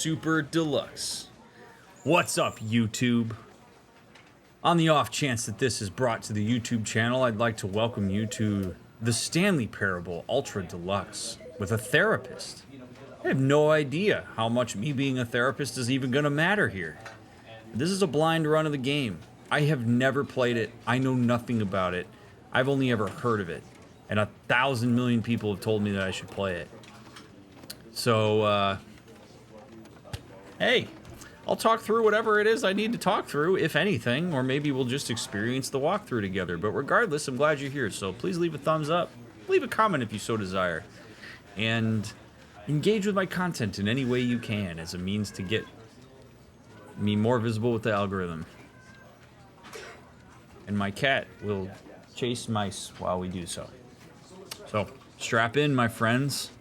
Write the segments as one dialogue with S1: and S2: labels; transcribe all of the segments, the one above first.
S1: Super Deluxe. What's up, YouTube? On the off chance that this is brought to the YouTube channel, I'd like to welcome you to the Stanley Parable Ultra Deluxe with a therapist. I have no idea how much me being a therapist is even going to matter here. This is a blind run of the game. I have never played it. I know nothing about it. I've only ever heard of it. And 1,000 million people have told me that I should play it. So, hey, I'll talk through whatever it is I need to talk through, if anything, or maybe we'll just experience the walkthrough together. But regardless, I'm glad you're here, so please leave a thumbs up, leave a comment if you so desire, and engage with my content in any way you can as a means to get me more visible with the algorithm. And my cat will chase mice while we do so. So, strap in, my friends.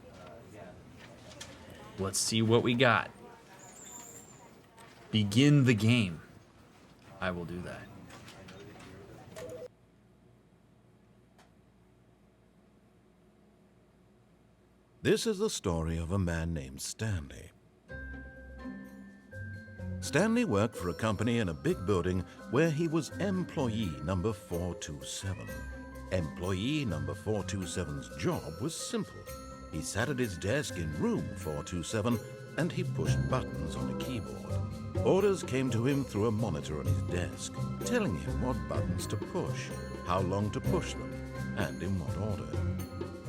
S1: Let's see what we got. Begin the game. I will do that.
S2: This is the story of a man named Stanley. Stanley worked for a company in a big building where he was employee number 427. Employee number 427's job was simple. He sat at his desk in room 427 and he pushed buttons on a keyboard. Orders came to him through a monitor on his desk, telling him what buttons to push, how long to push them, and in what order.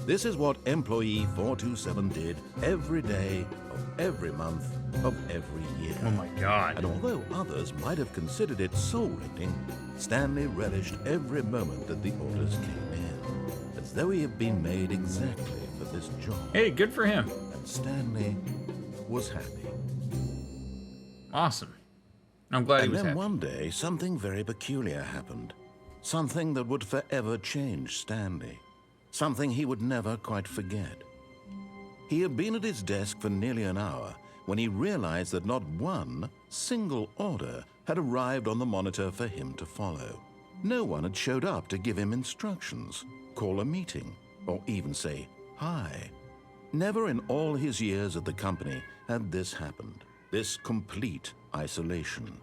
S2: This is what employee 427 did every day of every month of every year.
S1: Oh my God.
S2: And although others might have considered it soul-rending, Stanley relished every moment that the orders came in, as though he had been made exactly for this job.
S1: Hey, good for him.
S2: And Stanley was happy.
S1: Awesome. I'm glad he was
S2: And then
S1: happy.
S2: one day, something very peculiar happened. Something that would forever change Stanley. Something he would never quite forget. He had been at his desk for nearly an hour when he realized that not one single order had arrived on the monitor for him to follow. No one had showed up to give him instructions, call a meeting, or even say hi. Never in all his years at the company had this happened. This complete isolation.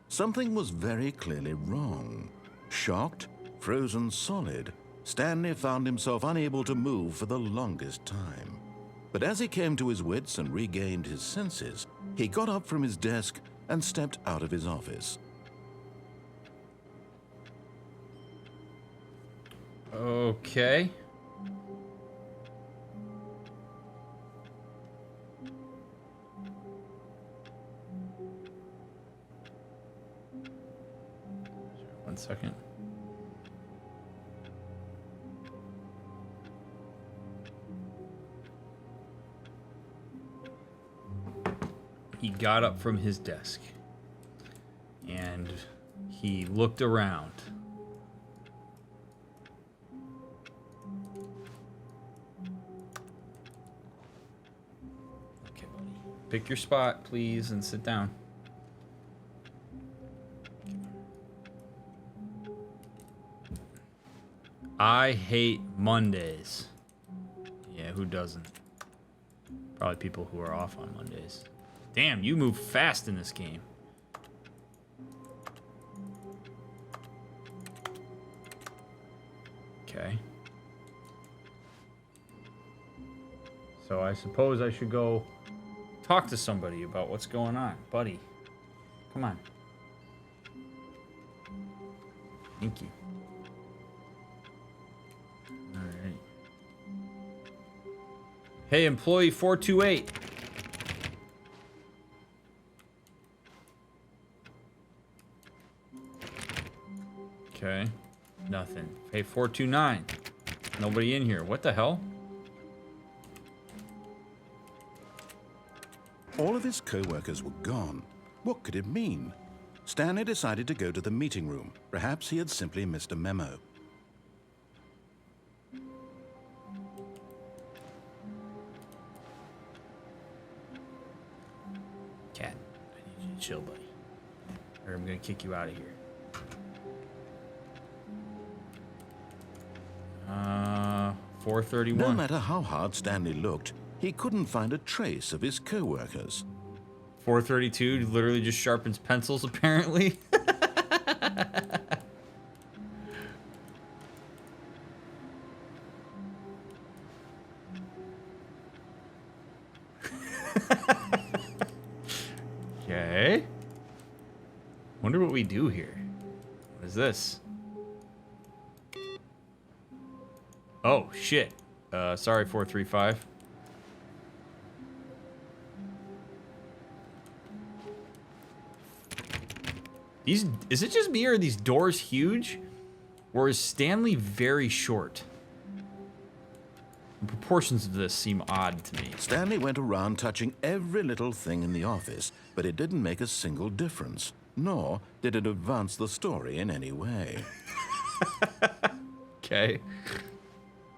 S2: Something was very clearly wrong. Shocked, frozen solid, Stanley found himself unable to move for the longest time. But as he came to his wits and regained his senses, he got up from his desk and stepped out of his office.
S1: Okay. One second. He got up from his desk and he looked around. Okay, buddy. Pick your spot, please, and sit down. I hate Mondays. Yeah, who doesn't? Probably people who are off on Mondays. Damn, you move fast in this game. Okay. So I suppose I should go talk to somebody about what's going on. Buddy, come on. Thank you. Alright. Hey, employee 428. Okay. Nothing. Hey, 429. Nobody in here. What the hell?
S2: All of his co-workers were gone. What could it mean? Stanley decided to go to the meeting room. Perhaps he had simply missed a memo.
S1: Cat, I need you to chill, buddy. Or I'm gonna kick you out of here. 431.
S2: No matter how hard Stanley looked, he couldn't find a trace of his co-workers.
S1: 432 literally just sharpens pencils, apparently. Okay. Wonder what we do here. What is this? Oh, shit. Sorry, 435. Is it just me or are these doors huge? Or is Stanley very short? The proportions of this seem odd to me.
S2: Stanley went around touching every little thing in the office, but it didn't make a single difference, nor did it advance the story in any way.
S1: Okay.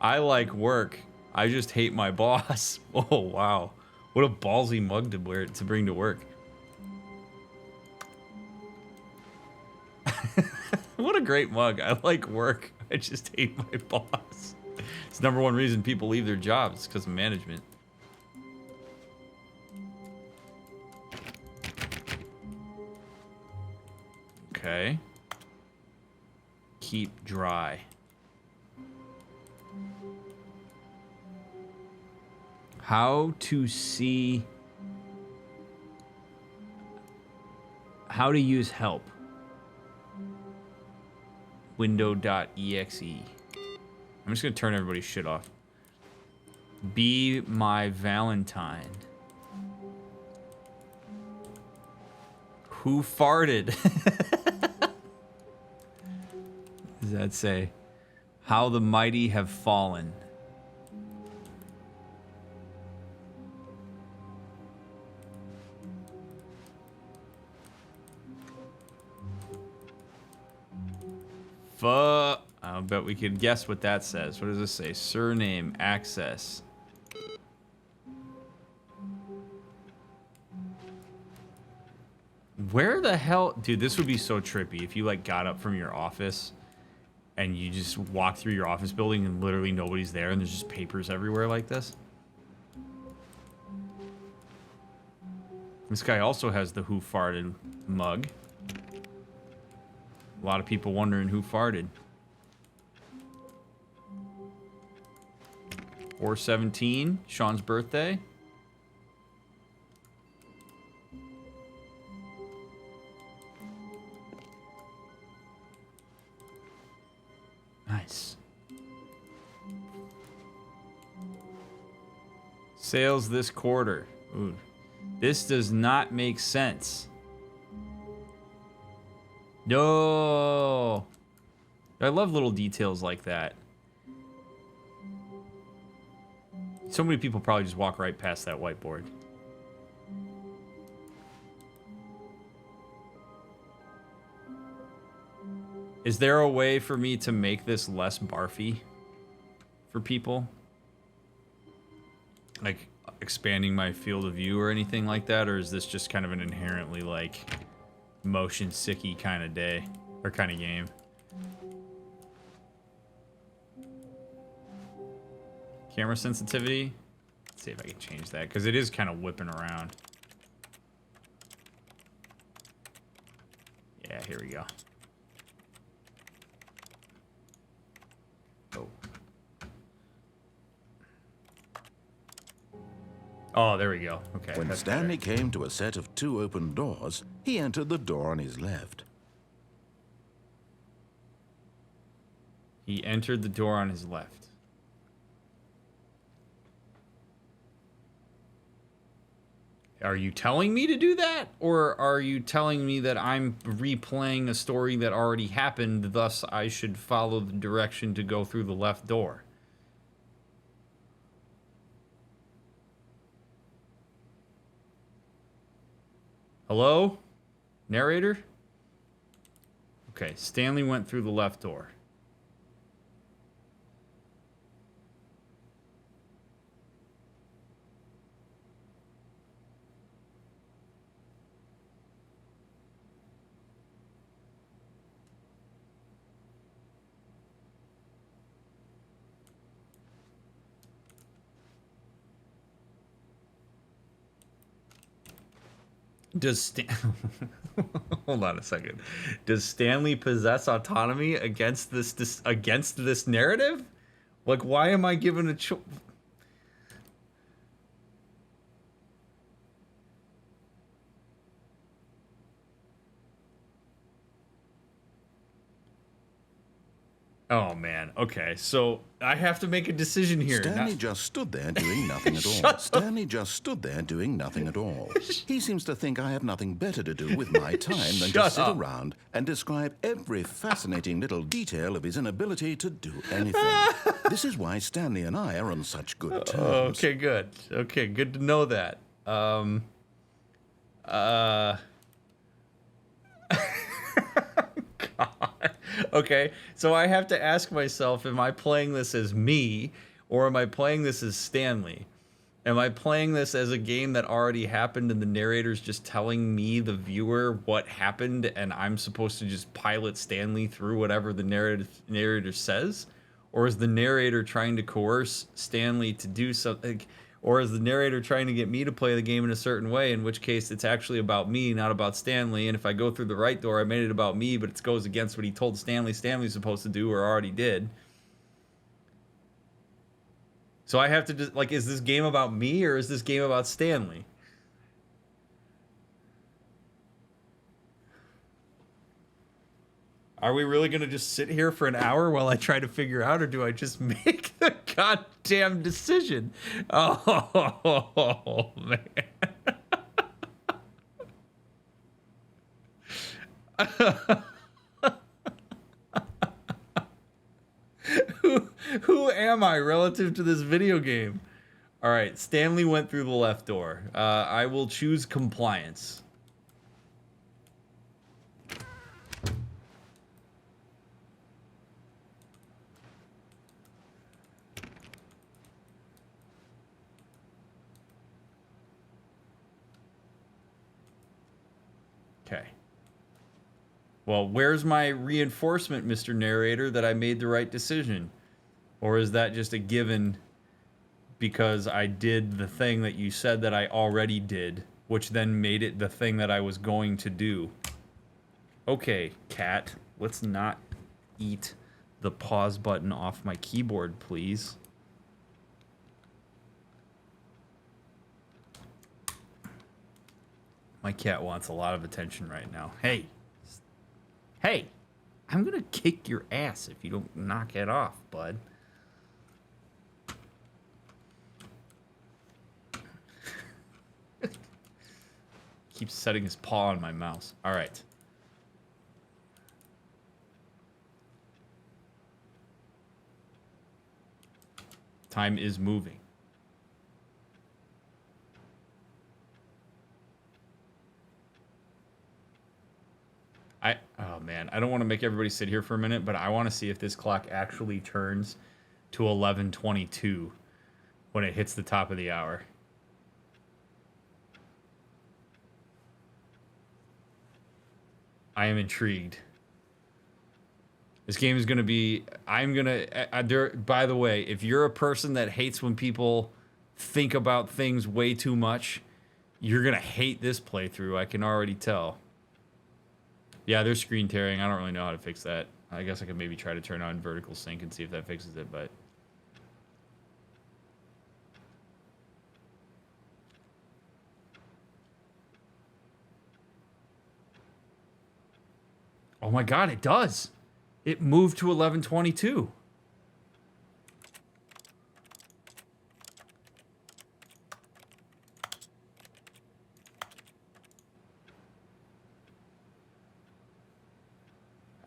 S1: I like work. I just hate my boss. Oh, wow. What a ballsy mug to bring to work. What a great mug. I like work. I just hate my boss. It's the #1 reason people leave their jobs, because of management. Okay. Keep dry. How to see... How to use help. Window.exe. I'm just gonna turn everybody's shit off. Be my Valentine. Who farted? Does that say? How the mighty have fallen. I'll bet we could guess what that says. What does this say? Surname, access. Where the hell... Dude, this would be so trippy if you, like, got up from your office and you just walk through your office building and literally nobody's there and there's just papers everywhere like this. This guy also has the who farted mug. A lot of people wondering who farted. 4/17, Sean's birthday. Nice. Sales this quarter. Ooh. This does not make sense. No. I love little details like that. So many people probably just walk right past that whiteboard. Is there a way for me to make this less barfy for people? Like expanding my field of view or anything like that? Or is this just kind of an inherently like motion sicky kind of day or kind of game? Camera sensitivity. Let's see if I can change that because it is kind of whipping around. Yeah, here we go. Oh. Oh, there we go. Okay.
S2: When Stanley came to a set of 2 open doors, he entered the door on his left.
S1: He entered the door on his left. Are you telling me to do that? Or are you telling me that I'm replaying a story that already happened, thus I should follow the direction to go through the left door? Hello? Narrator? Okay, Stanley went through the left door. Does hold on a second. Does Stanley possess autonomy against this narrative? Like, why am I given a choice? Oh man. Okay, so I have to make a decision here.
S2: Stanley just stood there doing nothing at all. Stanley just stood there doing nothing at all. He seems to think I have nothing better to do with my time than to sit around and describe every fascinating little detail of his inability to do anything. This is why Stanley and I are on such good terms.
S1: Okay, good. Okay, good to know that. God. Okay, so I have to ask myself, am I playing this as me, or am I playing this as Stanley? Am I playing this as a game that already happened and the narrator's just telling me, the viewer, what happened, and I'm supposed to just pilot Stanley through whatever the narrator says? Or is the narrator trying to coerce Stanley to do something? Or is the narrator trying to get me to play the game in a certain way, in which case it's actually about me, not about Stanley, and if I go through the right door, I made it about me, but it goes against what he told Stanley's supposed to do or already did. So I have to just, like, is this game about me or is this game about Stanley? Are we really going to just sit here for an hour while I try to figure out, or do I just make the goddamn decision? Oh, man. Who am I relative to this video game? All right, Stanley went through the left door. I will choose compliance. Okay. Well, where's my reinforcement, Mr. Narrator, that I made the right decision? Or is that just a given because I did the thing that you said that I already did, which then made it the thing that I was going to do? Okay, cat, let's not eat the pause button off my keyboard, please. My cat wants a lot of attention right now. Hey. Hey. I'm gonna kick your ass if you don't knock it off, bud. Keeps setting his paw on my mouse. All right. Time is moving. Oh man, I don't want to make everybody sit here for a minute, but I want to see if this clock actually turns to 11:22 when it hits the top of the hour. I am intrigued. This game is going to be... by the way, if you're a person that hates when people think about things way too much, you're going to hate this playthrough. I can already tell. Yeah, there's screen tearing. I don't really know how to fix that. I guess I could maybe try to turn on vertical sync and see if that fixes it, but... Oh my god, it does! It moved to 11:22.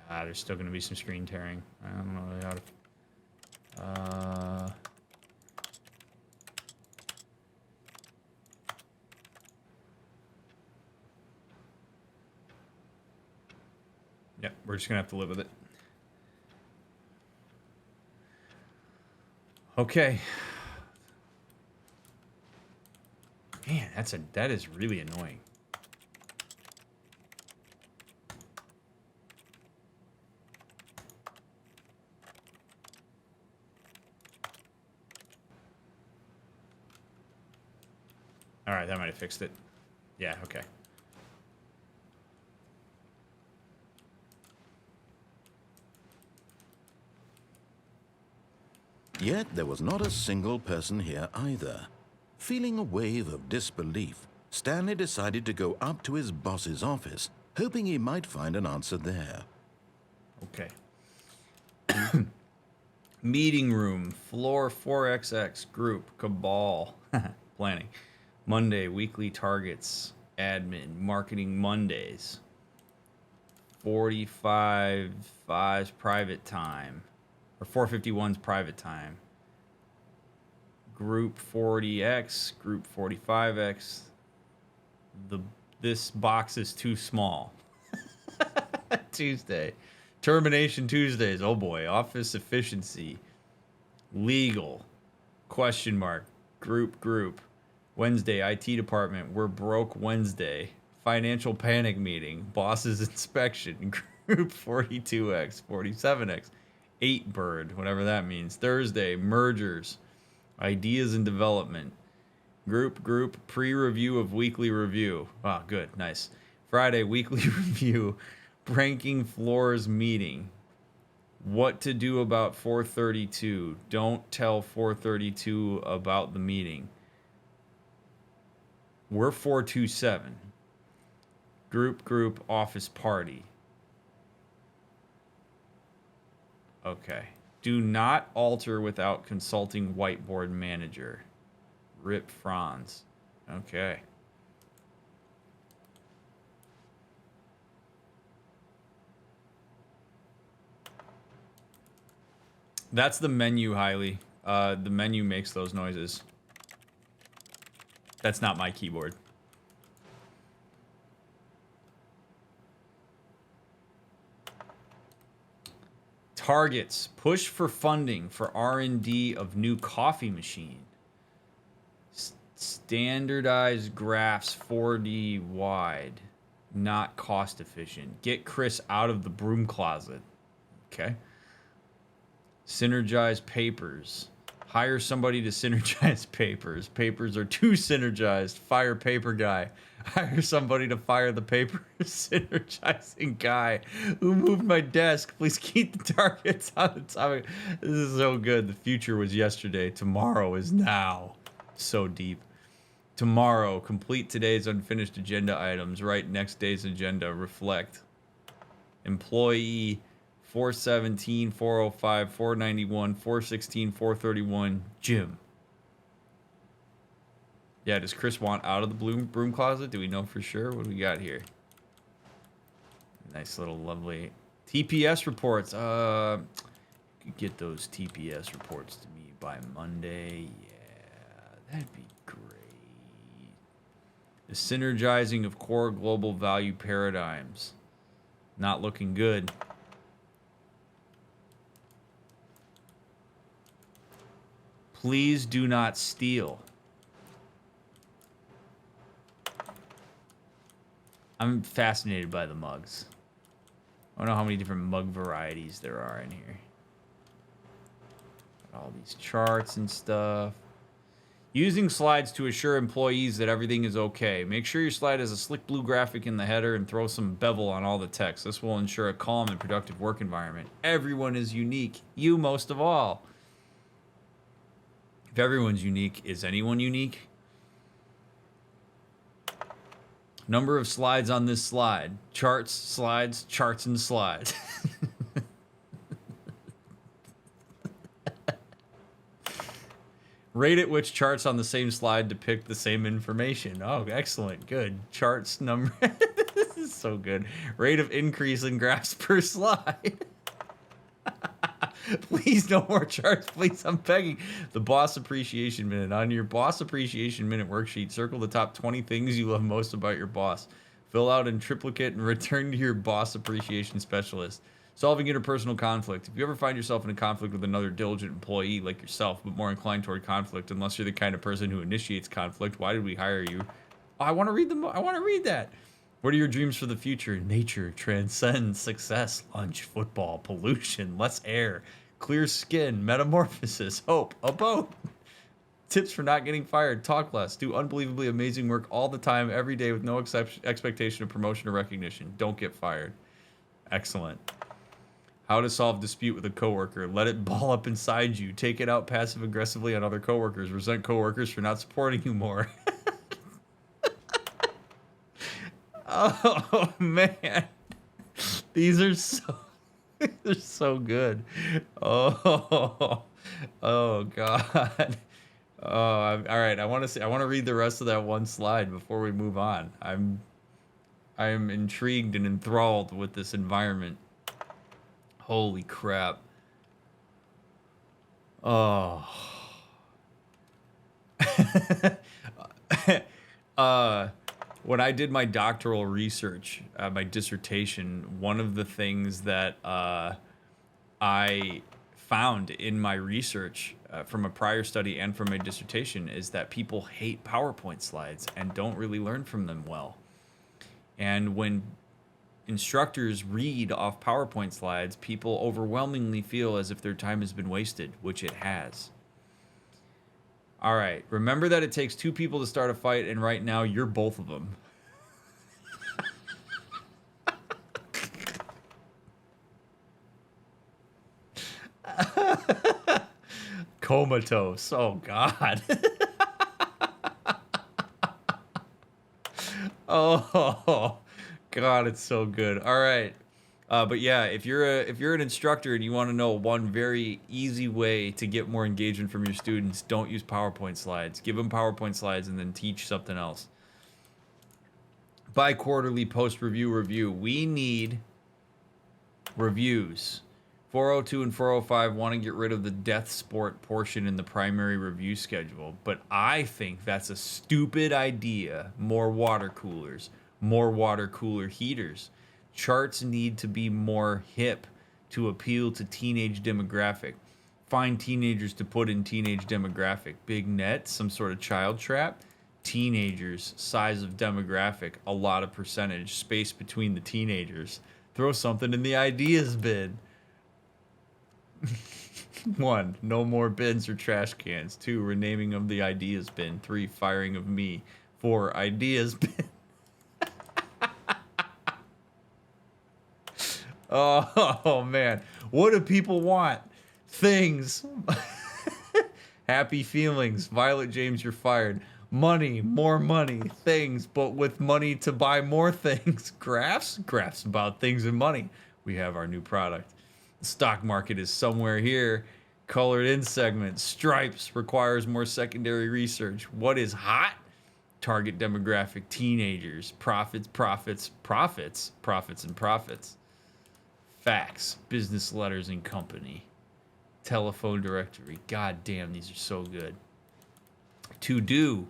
S1: There's still going to be some screen tearing. I don't know really how to... Yep, we're just going to have to live with it. Okay. Man, that is really annoying. All right, that might have fixed it. Yeah, okay.
S2: Yet there was not a single person here either. Feeling a wave of disbelief, Stanley decided to go up to his boss's office, hoping he might find an answer there.
S1: Okay. Meeting room, floor 4XX, group, cabal, planning. Monday, weekly targets, admin, marketing Mondays. 45's private time, or 451's private time. Group 40X, group 45X. This box is too small. Tuesday. Termination Tuesdays. Oh boy. Office efficiency. Legal. Question mark. Group. Wednesday. IT department. We're broke Wednesday. Financial panic meeting. Boss's inspection. Group 42X. 47X. 8bird. Whatever that means. Thursday. Mergers. Ideas and development. Group. Pre-review of weekly review. Ah, good. Nice. Friday. Weekly review. Ranking floors meeting. What to do about 432. Don't tell 432 about the meeting. We're 427. Group office party. Okay. Do not alter without consulting whiteboard manager. Rip Franz. Okay. That's the menu, Hiley. The menu makes those noises. That's not my keyboard. Targets. Push for funding for R&D of new coffee machine. Standardized graphs 4D wide. Not cost efficient. Get Chris out of the broom closet. Okay. Synergize papers. Hire somebody to synergize papers. Papers are too synergized. Fire paper guy. Hire somebody to fire the paper synergizing guy who moved my desk. Please keep the targets on the topic. This is so good. The future was yesterday. Tomorrow is now. So deep. Tomorrow, complete today's unfinished agenda items. Write next day's agenda. Reflect. Employee 417, 405, 491, 416, 431. Jim. Yeah, does Chris want out of the broom closet? Do we know for sure? What do we got here? Nice little lovely TPS reports. Get those TPS reports to me by Monday. Yeah, that'd be great. The synergizing of core global value paradigms. Not looking good. Please do not steal. I'm fascinated by the mugs. I don't know how many different mug varieties there are in here. Got all these charts and stuff. Using slides to assure employees that everything is okay. Make sure your slide has a slick blue graphic in the header and throw some bevel on all the text. This will ensure a calm and productive work environment. Everyone is unique. You most of all. If everyone's unique, is anyone unique? Number of slides on this slide. Charts, slides, charts, and slides. Rate at which charts on the same slide depict the same information. Oh, excellent. Good. Charts number. This is so good. Rate of increase in graphs per slide. Please, no more charts, please. I'm begging. The Boss Appreciation Minute. On your Boss Appreciation Minute worksheet, circle the top 20 things you love most about your boss. Fill out in triplicate and return to your Boss Appreciation Specialist. Solving interpersonal conflict. If you ever find yourself in a conflict with another diligent employee like yourself, but more inclined toward conflict, unless you're the kind of person who initiates conflict, why did we hire you? Oh, I want to read them. I want to read that. What are your dreams for the future? Nature, transcends, success, lunch, football, pollution, less air, clear skin, metamorphosis, hope, a boat. Tips for not getting fired, talk less, do unbelievably amazing work all the time, every day with no expectation of promotion or recognition. Don't get fired. Excellent. How to solve dispute with a coworker. Let it ball up inside you. Take it out passive aggressively on other coworkers. Resent coworkers for not supporting you more. Oh man. These are so they're so good. Oh. Oh god. Oh, all right. I want to read the rest of that one slide before we move on. I am intrigued and enthralled with this environment. Holy crap. Oh. When I did my doctoral research, my dissertation, one of the things that I found in my research from a prior study and from my dissertation is that people hate PowerPoint slides and don't really learn from them well. And when instructors read off PowerPoint slides, people overwhelmingly feel as if their time has been wasted, which it has. All right, remember that it takes two people to start a fight, and right now you're both of them. Comatose. Oh, God. Oh, God, it's so good. All right. But yeah, if you're an instructor and you want to know one very easy way to get more engagement from your students, don't use PowerPoint slides. Give them PowerPoint slides and then teach something else. Bi-quarterly post-review review. We need reviews. 402 and 405 want to get rid of the death sport portion in the primary review schedule, but I think that's a stupid idea. More water coolers, more water cooler heaters. Charts need to be more hip to appeal to teenage demographic. Find teenagers to put in teenage demographic. Big net, some sort of child trap. Teenagers, size of demographic, a lot of percentage, space between the teenagers. Throw something in the ideas bin. 1. No more bins or trash cans. 2. Renaming of the ideas bin. 3. Firing of me. 4. Ideas bin. Oh, man. What do people want? Things. Happy feelings. Violet James, you're fired. Money. More money. Things. But with money to buy more things. Graphs? Graphs about things and money. We have our new product. The stock market is somewhere here. Colored in segment. Stripes requires more secondary research. What is hot? Target demographic. Teenagers. Profits, profits, profits, profits, and profits. Facts. Business letters and company. Telephone directory. God damn, these are so good. To do.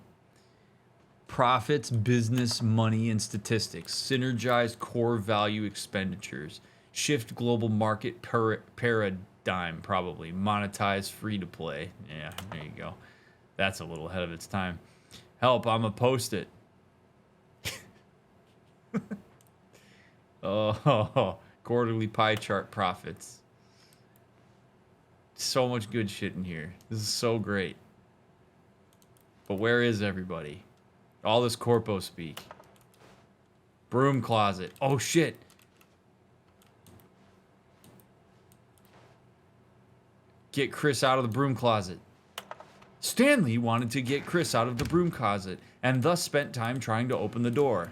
S1: Profits, business, money, and statistics. Synergize core value expenditures. Shift global market paradigm, probably. Monetize free to play. Yeah, there you go. That's a little ahead of its time. Help, I'm a post-it. Oh, quarterly pie chart profits. So much good shit in here. This is so great. But where is everybody? All this corpo speak. Broom closet. Oh, shit. Get Chris out of the broom closet. Stanley wanted to get Chris out of the broom closet and thus spent time trying to open the door.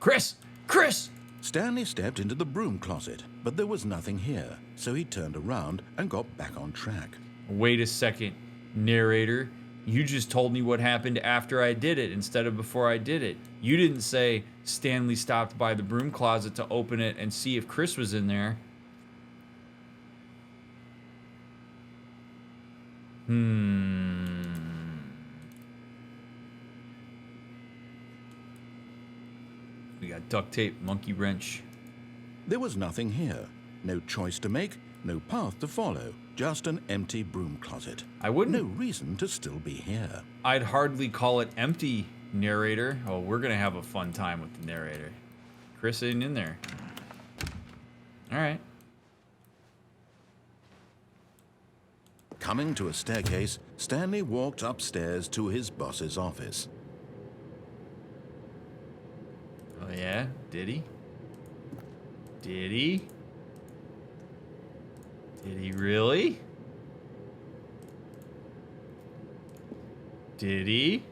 S1: Chris! Chris!
S2: Stanley stepped into the broom closet, but there was nothing here, so he turned around and got back on track.
S1: Wait a second, narrator. You just told me what happened after I did it instead of before I did it. You didn't say Stanley stopped by the broom closet to open it and see if Chris was in there. We got duct tape, monkey wrench.
S2: There was nothing here. No choice to make, no path to follow. Just an empty broom closet.
S1: I wouldn't...
S2: No reason to still be here.
S1: I'd hardly call it empty, narrator. Oh, we're gonna have a fun time with the narrator. Chris ain't in there. Alright.
S2: Coming to a staircase, Stanley walked upstairs to his boss's office.
S1: Oh yeah? Did he? Did he? Did he really? Did he?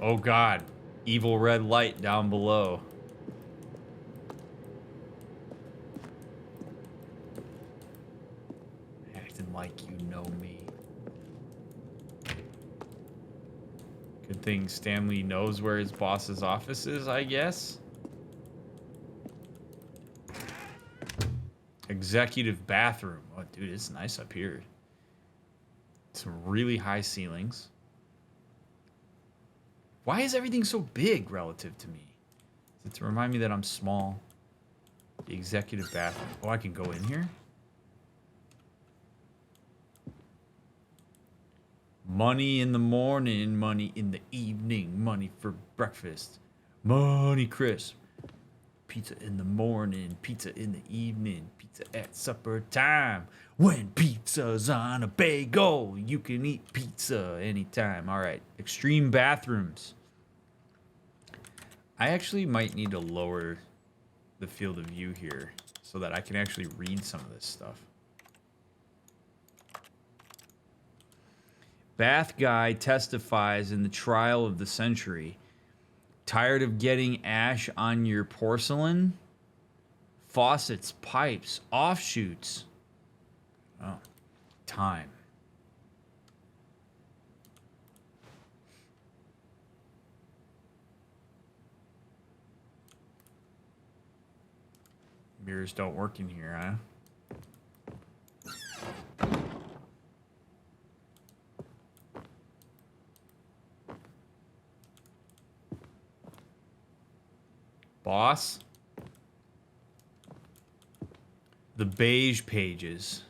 S1: Oh God, evil red light down below. Acting like you know me. Good thing Stanley knows where his boss's office is, I guess. Executive bathroom. Oh, dude, it's nice up here. Some really high ceilings. Why is everything so big relative to me? Is it to remind me that I'm small? The executive bathroom. Oh, I can go in here? Money in the morning, money in the evening, money for breakfast. Money crisp. Pizza in the morning, pizza in the evening, pizza at supper time. When pizza's on a bagel, you can eat pizza anytime. All right, extreme bathrooms. I actually might need to lower the field of view here so that I can actually read some of this stuff. Bath guy testifies in the trial of the century. Tired of getting ash on your porcelain? Faucets, pipes, offshoots. Oh, time. Mirrors don't work in here, huh? Boss? The beige pages.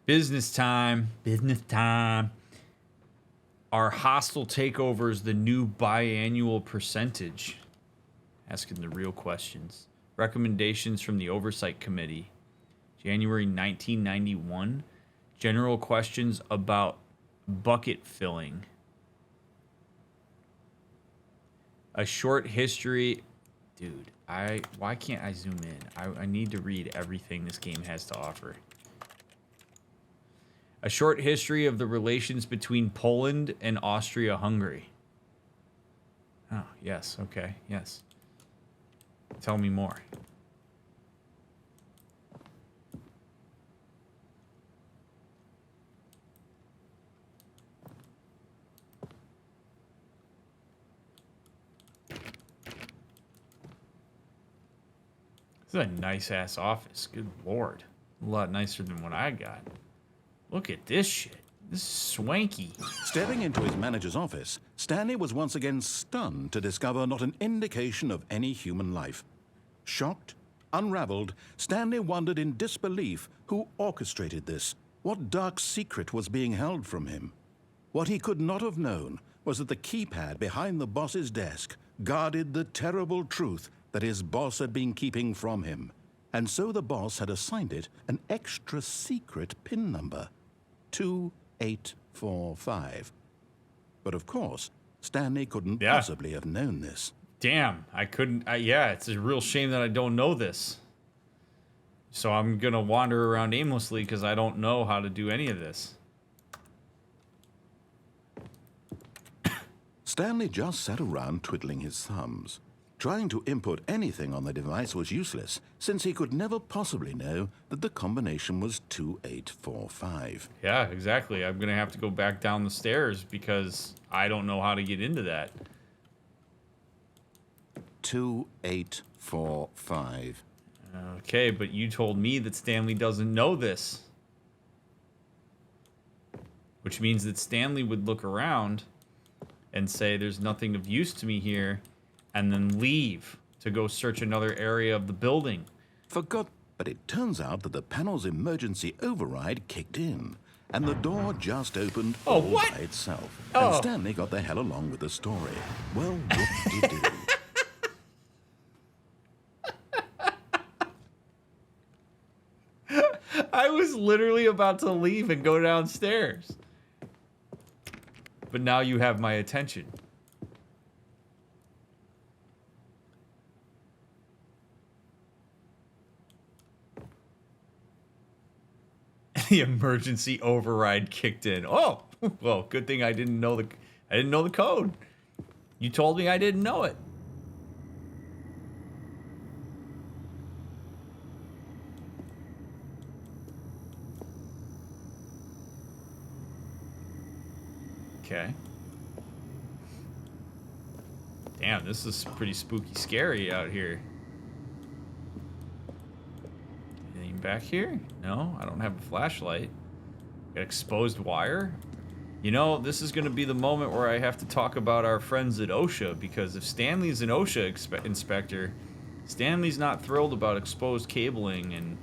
S1: Business time. Business time. Are hostile takeovers the new biannual percentage? Asking the real questions. Recommendations from the Oversight Committee. January 1991. General questions about bucket filling. A short history. Dude, why can't I zoom in? I need to read everything this game has to offer. A short history of the relations between Poland and Austria-Hungary. Oh, yes, okay, yes. Tell me more. This is a nice-ass office. Good lord. A lot nicer than what I got. Look at this shit. This is swanky.
S2: Stepping into his manager's office, Stanley was once again stunned to discover not an indication of any human life. Shocked, unraveled, Stanley wondered in disbelief who orchestrated this, what dark secret was being held from him. What he could not have known was that the keypad behind the boss's desk guarded the terrible truth that his boss had been keeping from him. And so the boss had assigned it an extra secret PIN number. 2845. But of course, Stanley couldn't possibly have known this.
S1: Damn, I couldn't. Yeah, it's a real shame that I don't know this. So I'm going to wander around aimlessly because I don't know how to do any of this.
S2: Stanley just sat around twiddling his thumbs. Trying to input anything on the device was useless, since he could never possibly know that the combination was 2845.
S1: Yeah, exactly. I'm going to have to go back down the stairs because I don't know how to get into that.
S2: 2845.
S1: Okay, but you told me that Stanley doesn't know this. Which means that Stanley would look around and say there's nothing of use to me here, and then leave to go search another area of the building.
S2: But it turns out that the panel's emergency override kicked in, and the door just opened all by itself. And Stanley got the hell along with the story. Well, what did he do?
S1: literally about to leave and go downstairs. But now you have my attention. The emergency override kicked in. Oh, well, good thing I didn't know the code. You told me I didn't know it. Okay. Damn, this is pretty spooky scary out here. Anything back here? No, I don't have a flashlight. Got exposed wire? You know, this is going to be the moment where I have to talk about our friends at OSHA, because if Stanley's an OSHA inspector, Stanley's not thrilled about exposed cabling and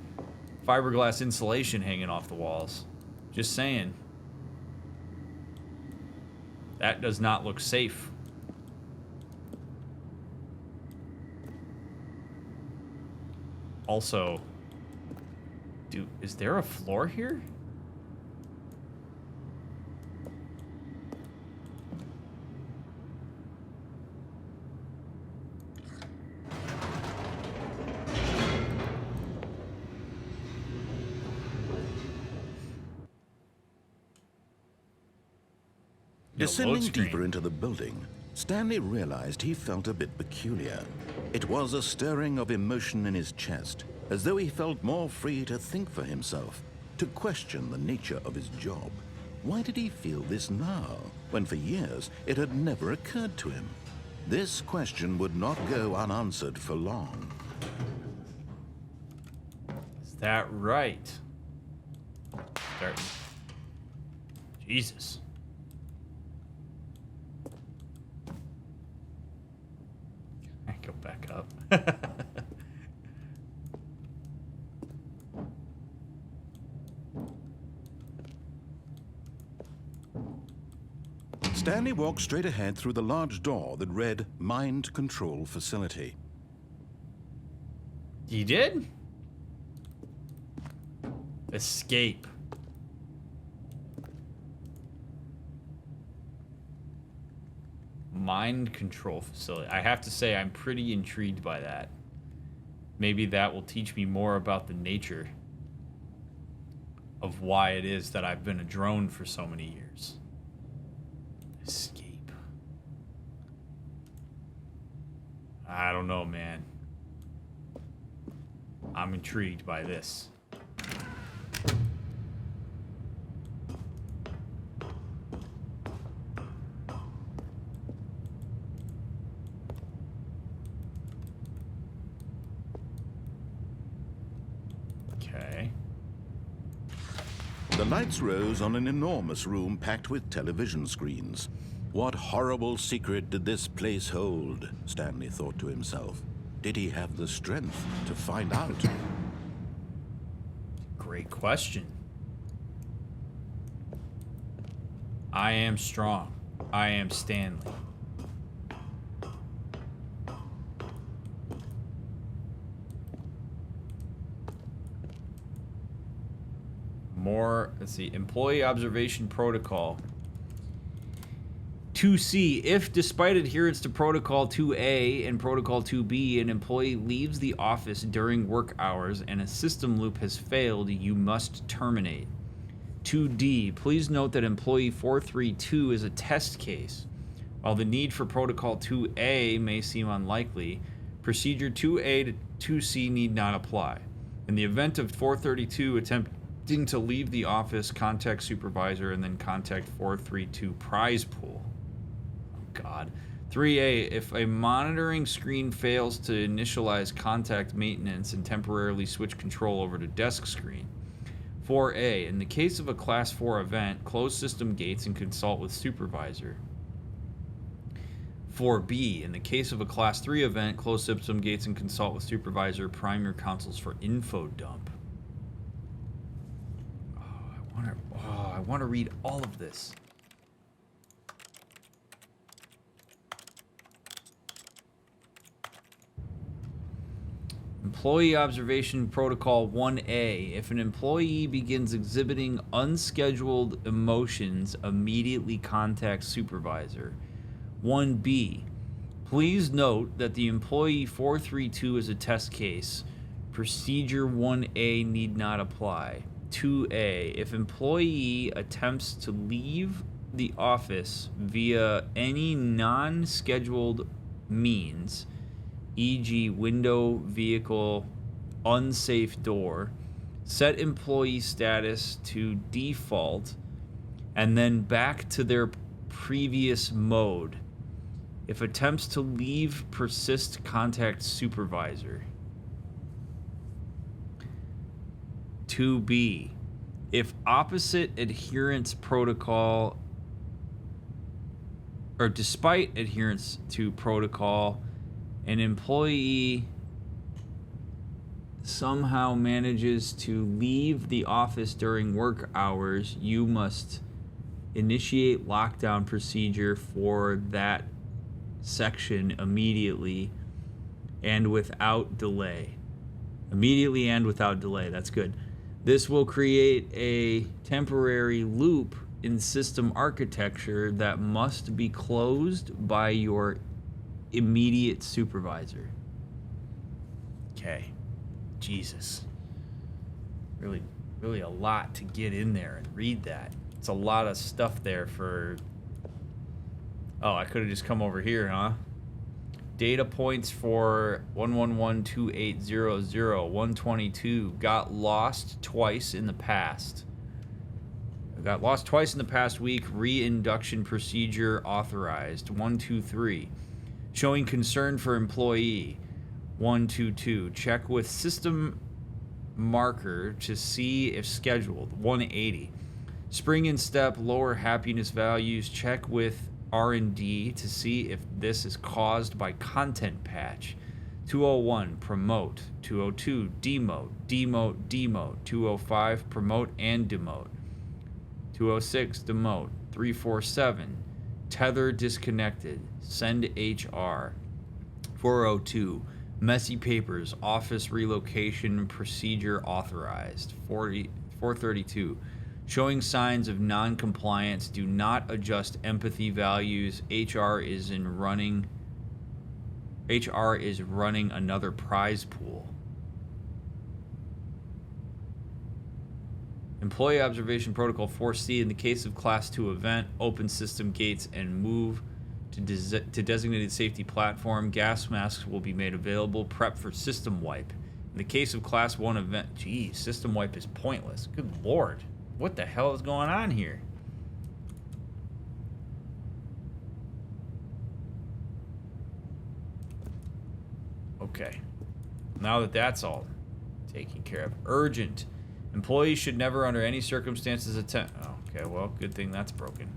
S1: fiberglass insulation hanging off the walls. Just saying. That does not look safe. Also, dude, is there a floor here?
S2: Descending deeper into the building, Stanley realized he felt a bit peculiar. It was a stirring of emotion in his chest, as though he felt more free to think for himself, to question the nature of his job. Why did he feel this now, when for years it had never occurred to him? This question would not go unanswered for long.
S1: Is that right? Jesus. I go back up.
S2: Stanley walked straight ahead through the large door that read Mind Control Facility.
S1: You did? Escape. Mind control facility. I have to say, I'm pretty intrigued by that. Maybe that will teach me more about the nature of why it is that I've been a drone for so many years. Escape. I don't know, man. I'm intrigued by this. Okay.
S2: The lights rose on an enormous room packed with television screens. What horrible secret did this place hold? Stanley thought to himself. Did he have the strength to find out?
S1: Great question. I am strong. I am Stanley. More, let's see, employee observation protocol. 2C, if despite adherence to protocol 2A and protocol 2B, an employee leaves the office during work hours and a system loop has failed, you must terminate. 2D, please note that employee 432 is a test case. While the need for protocol 2A may seem unlikely, procedure 2A to 2C need not apply. In the event of 432 attempting to leave the office, contact supervisor and then contact 432 prize pool. God. 3A, if a monitoring screen fails to initialize contact maintenance and temporarily switch control over to desk screen. 4A, in the case of a class 4 event, close system gates and consult with supervisor. 4B, in the case of a class 3 event, close system gates and consult with supervisor, prime your consoles for info dump. I want to read all of this. Employee Observation Protocol 1A. If an employee begins exhibiting unscheduled emotions, immediately contact supervisor. 1B. Please note that the employee 432 is a test case. Procedure 1A need not apply. 2A. If employee attempts to leave the office via any non-scheduled means, e.g. window, vehicle, unsafe door, set employee status to default and then back to their previous mode. If attempts to leave persist, contact supervisor. 2B. If opposite adherence protocol or despite adherence to protocol, an employee somehow manages to leave the office during work hours, you must initiate lockdown procedure for that section immediately and without delay. Immediately and without delay. That's good. This will create a temporary loop in system architecture that must be closed by your immediate supervisor. Okay. Jesus. Really a lot to get in there and read that. It's a lot of stuff there for... Oh, I could have just come over here, huh? Data points for 1112800, 122. Got lost twice in the past. Got lost twice in the past week. Reinduction procedure authorized. 123. Showing concern for employee. 122. Check with system marker to see if scheduled. 180. Spring in step, lower happiness values. Check with R&D to see if this is caused by content patch. 201. Promote. 202. Demote. Demote. Demote. 205. Promote and demote. 206. Demote. 347. Tether disconnected. Send HR. 402. Messy papers. Office relocation procedure authorized. 432. Showing signs of non-compliance. Do not adjust empathy values. HR is running another prize pool. Employee Observation Protocol 4C. In the case of Class 2 event, open system gates and move to designated safety platform. Gas masks will be made available. Prep for system wipe. In the case of Class 1 event, geez, system wipe is pointless. Good Lord. What the hell is going on here? Okay. Now that that's all taken care of. Urgent. Employees should never under any circumstances attempt... Oh, okay, well, good thing that's broken.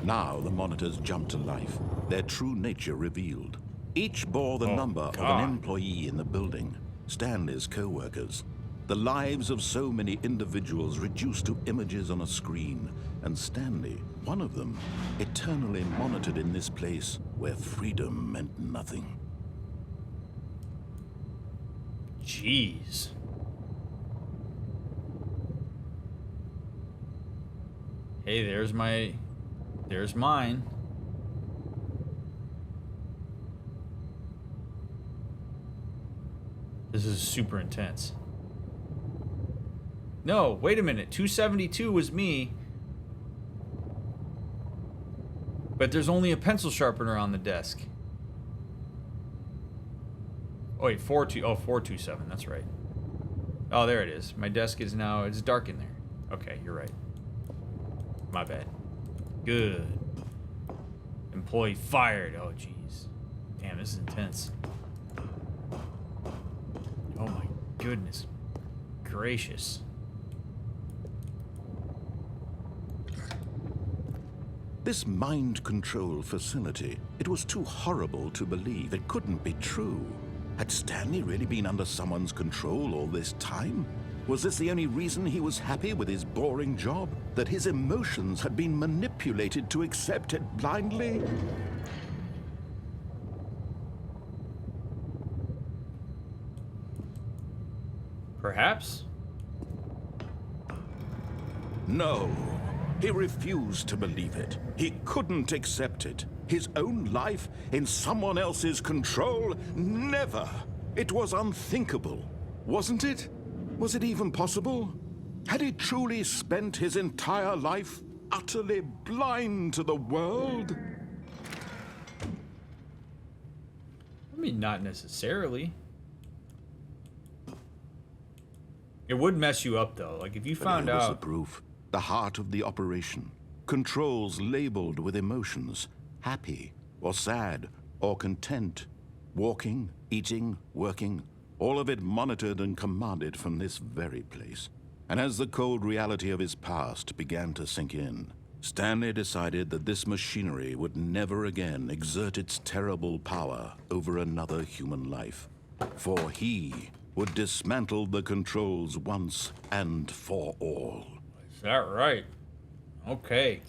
S2: Now the monitors jumped to life, their true nature revealed. Each bore the number of an employee in the building, Stanley's co-workers. The lives of so many individuals reduced to images on a screen, and Stanley, one of them, eternally monitored in this place where freedom meant nothing.
S1: Jeez. Hey, there's mine. This is super intense. No, wait a minute. 272 was me. But there's only a pencil sharpener on the desk. Oh, wait, 427. That's right. Oh, there it is. My desk is now... It's dark in there. Okay, you're right. My bad. Good. Employee fired. Oh, jeez. Damn, this is intense. Oh, my goodness gracious.
S2: This mind control facility, it was too horrible to believe. It couldn't be true. Had Stanley really been under someone's control all this time? Was this the only reason he was happy with his boring job? That his emotions had been manipulated to accept it blindly?
S1: Perhaps?
S2: No. He refused to believe it. He couldn't accept it. His own life in someone else's control? Never. It was unthinkable. Wasn't it? Was it even possible? Had he truly spent his entire life utterly blind to the world?
S1: I mean, not necessarily. It would mess you up, though. Like, if you found
S2: Here was the
S1: out...
S2: proof. The heart of the operation. Controls labeled with emotions. Happy, or sad, or content. Walking, eating, working. All of it monitored and commanded from this very place. And as the cold reality of his past began to sink in, Stanley decided that this machinery would never again exert its terrible power over another human life. For he would dismantle the controls once and for all.
S1: Is that right? Okay.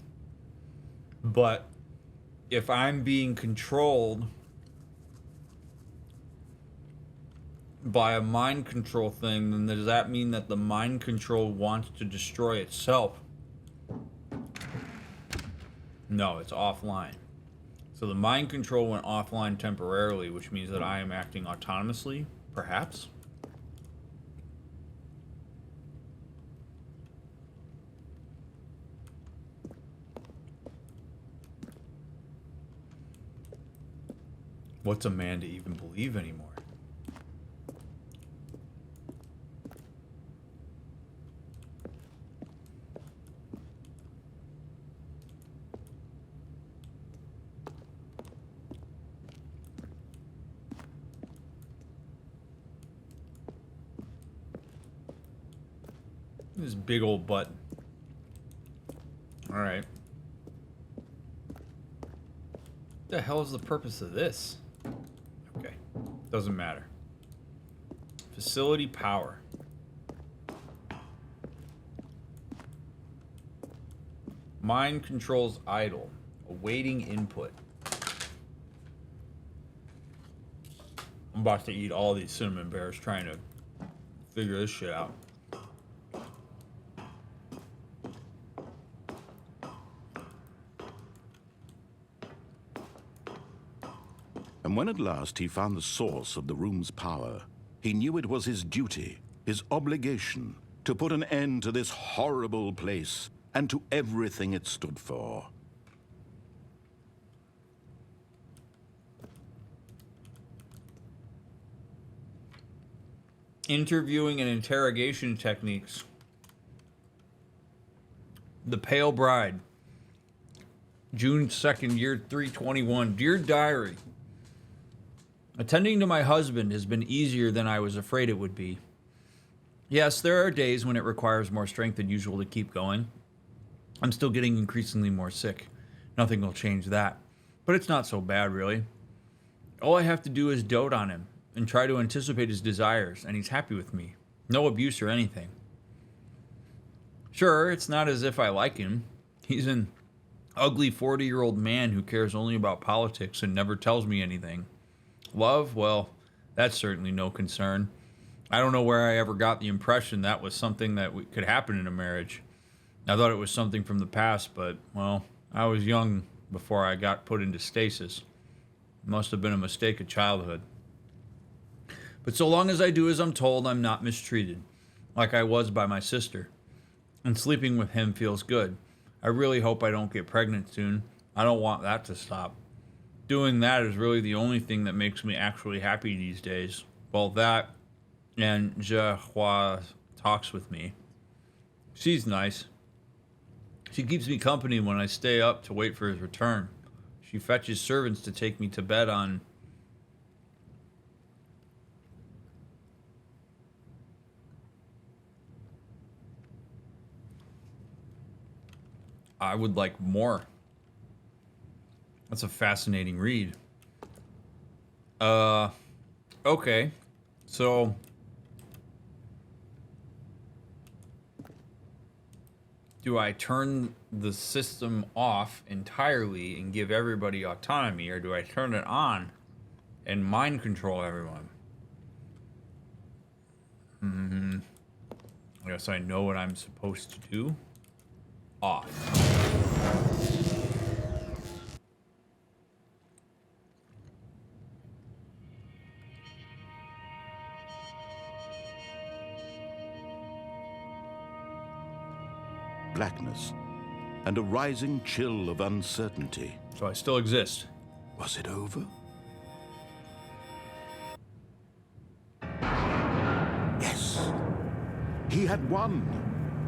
S1: But if I'm being controlled by a mind control thing, then does that mean that the mind control wants to destroy itself? No, it's offline. So the mind control went offline temporarily, which means that I am acting autonomously, perhaps? What's a man to even believe anymore? This big old button. All right. What the hell is the purpose of this? Okay. Doesn't matter. Facility power. Mind controls idle. Awaiting input. I'm about to eat all these cinnamon bears trying to figure this shit out.
S2: And when at last he found the source of the room's power, he knew it was his duty, his obligation, to put an end to this horrible place and to everything it stood for.
S1: Interviewing and interrogation techniques. The Pale Bride. June 2nd, year 321. Dear Diary. Attending to my husband has been easier than I was afraid it would be. Yes, there are days when it requires more strength than usual to keep going. I'm still getting increasingly more sick. Nothing will change that. But it's not so bad, really. All I have to do is dote on him and try to anticipate his desires, and he's happy with me. No abuse or anything. Sure, it's not as if I like him. He's an ugly 40-year-old man who cares only about politics and never tells me anything. Love? Well, that's certainly no concern. I don't know where I ever got the impression that was something that could happen in a marriage. I thought it was something from the past, but, well, I was young before I got put into stasis. It must have been a mistake of childhood. But so long as I do as I'm told, I'm not mistreated, like I was by my sister. And sleeping with him feels good. I really hope I don't get pregnant soon. I don't want that to stop. Doing that is really the only thing that makes me actually happy these days. Well, that and Jahua talks with me. She's nice. She keeps me company when I stay up to wait for his return. She fetches servants to take me to bed on... I would like more. That's a fascinating read. Okay. So... do I turn the system off entirely and give everybody autonomy, or do I turn it on and mind control everyone? I guess I know what I'm supposed to do. Off.
S2: Blackness and a rising chill of uncertainty.
S1: So I still exist.
S2: Was it over? Yes. He had won.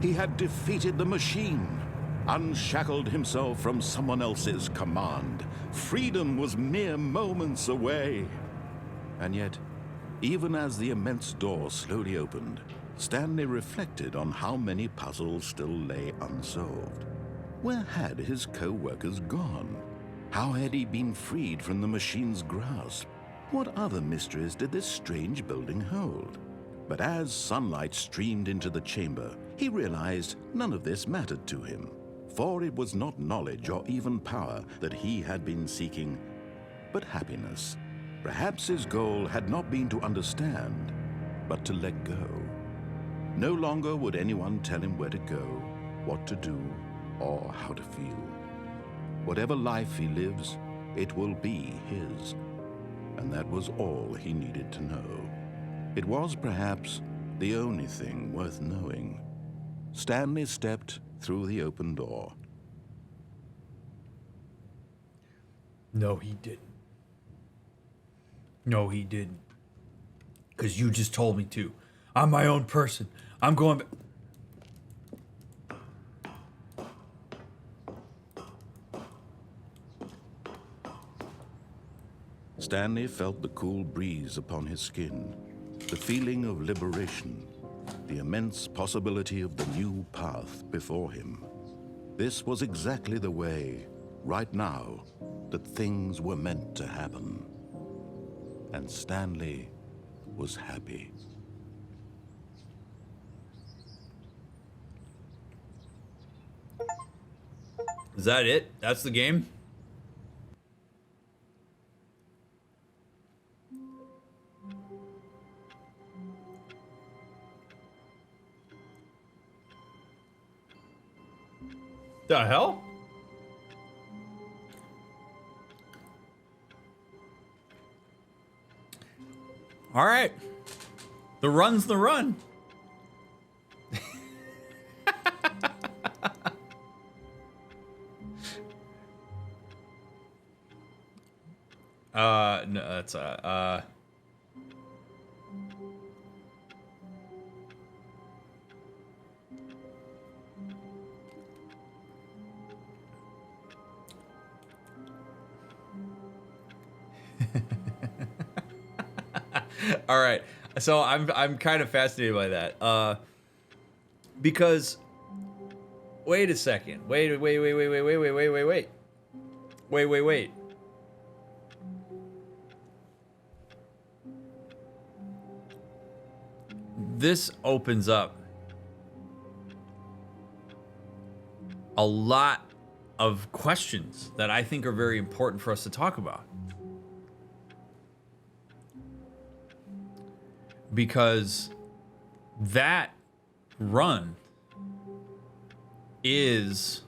S2: He had defeated the machine, unshackled himself from someone else's command. Freedom was mere moments away. And yet, even as the immense door slowly opened, Stanley reflected on how many puzzles still lay unsolved. Where had his co-workers gone? How had he been freed from the machine's grasp? What other mysteries did this strange building hold? But as sunlight streamed into the chamber, he realized none of this mattered to him, for it was not knowledge or even power that he had been seeking, but happiness. Perhaps his goal had not been to understand, but to let go. No longer would anyone tell him where to go, what to do, or how to feel. Whatever life he lives, it will be his. And that was all he needed to know. It was perhaps the only thing worth knowing. Stanley stepped through the open door.
S1: No, he didn't. No, he didn't. Because you just told me to. I'm my own person. I'm going back.
S2: Stanley felt the cool breeze upon his skin, the feeling of liberation, the immense possibility of the new path before him. This was exactly the way, right now, that things were meant to happen. And Stanley was happy.
S1: Is that it? That's the game? The hell? All right. The run's the run. No, that's all right. So I'm kind of fascinated by that. Because wait a second. Wait. This opens up a lot of questions that I think are very important for us to talk about. Because that run is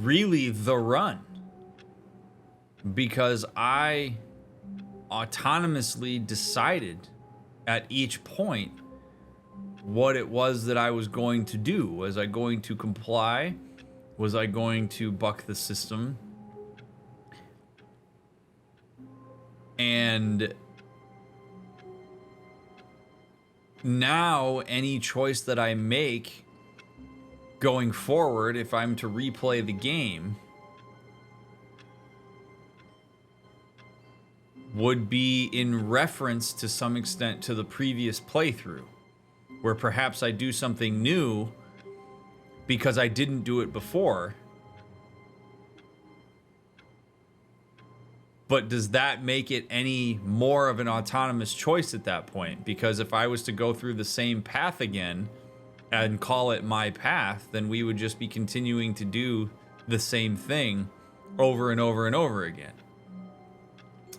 S1: really the run. Because I autonomously decided at each point what it was that I was going to do. Was I going to comply? Was I going to buck the system? And now any choice that I make going forward, if I'm to replay the game, would be in reference to some extent to the previous playthrough, where perhaps I do something new because I didn't do it before. But does that make it any more of an autonomous choice at that point? Because if I was to go through the same path again and call it my path, then we would just be continuing to do the same thing over and over and over again.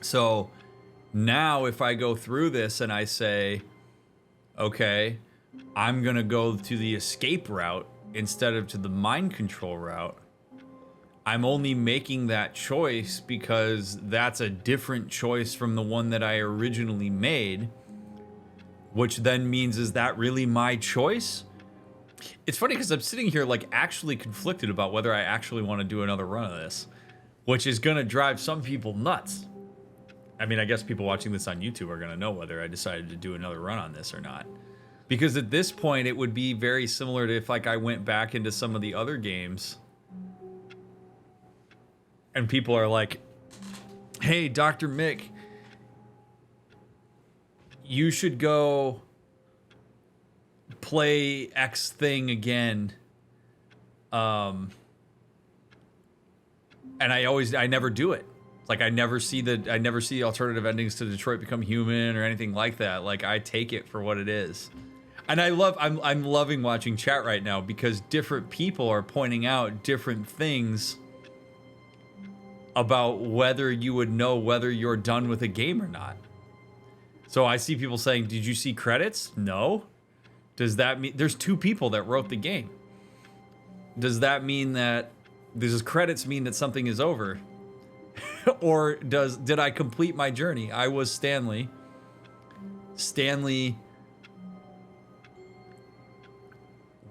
S1: So Now, if I go through this and I say, okay, I'm going to go to the escape route instead of to the mind control route, I'm only making that choice because that's a different choice from the one that I originally made, which then means, is that really my choice? It's funny because I'm sitting here like actually conflicted about whether I actually want to do another run of this, which is going to drive some people nuts. I mean, I guess people watching this on YouTube are going to know whether I decided to do another run on this or not. Because at this point, it would be very similar to if like I went back into some of the other games and people are like, hey, DrMick, you should go play X thing again. And I never do it. Like I never see the alternative endings to Detroit Become Human or anything like that. Like I take it for what it is. And I'm loving watching chat right now because different people are pointing out different things about whether you would know whether you're done with a game or not. So I see people saying, did you see credits? No. Does that mean there's 2 people that wrote the game? Does that mean that does credits mean that something is over? Or did I complete my journey? I was Stanley. Stanley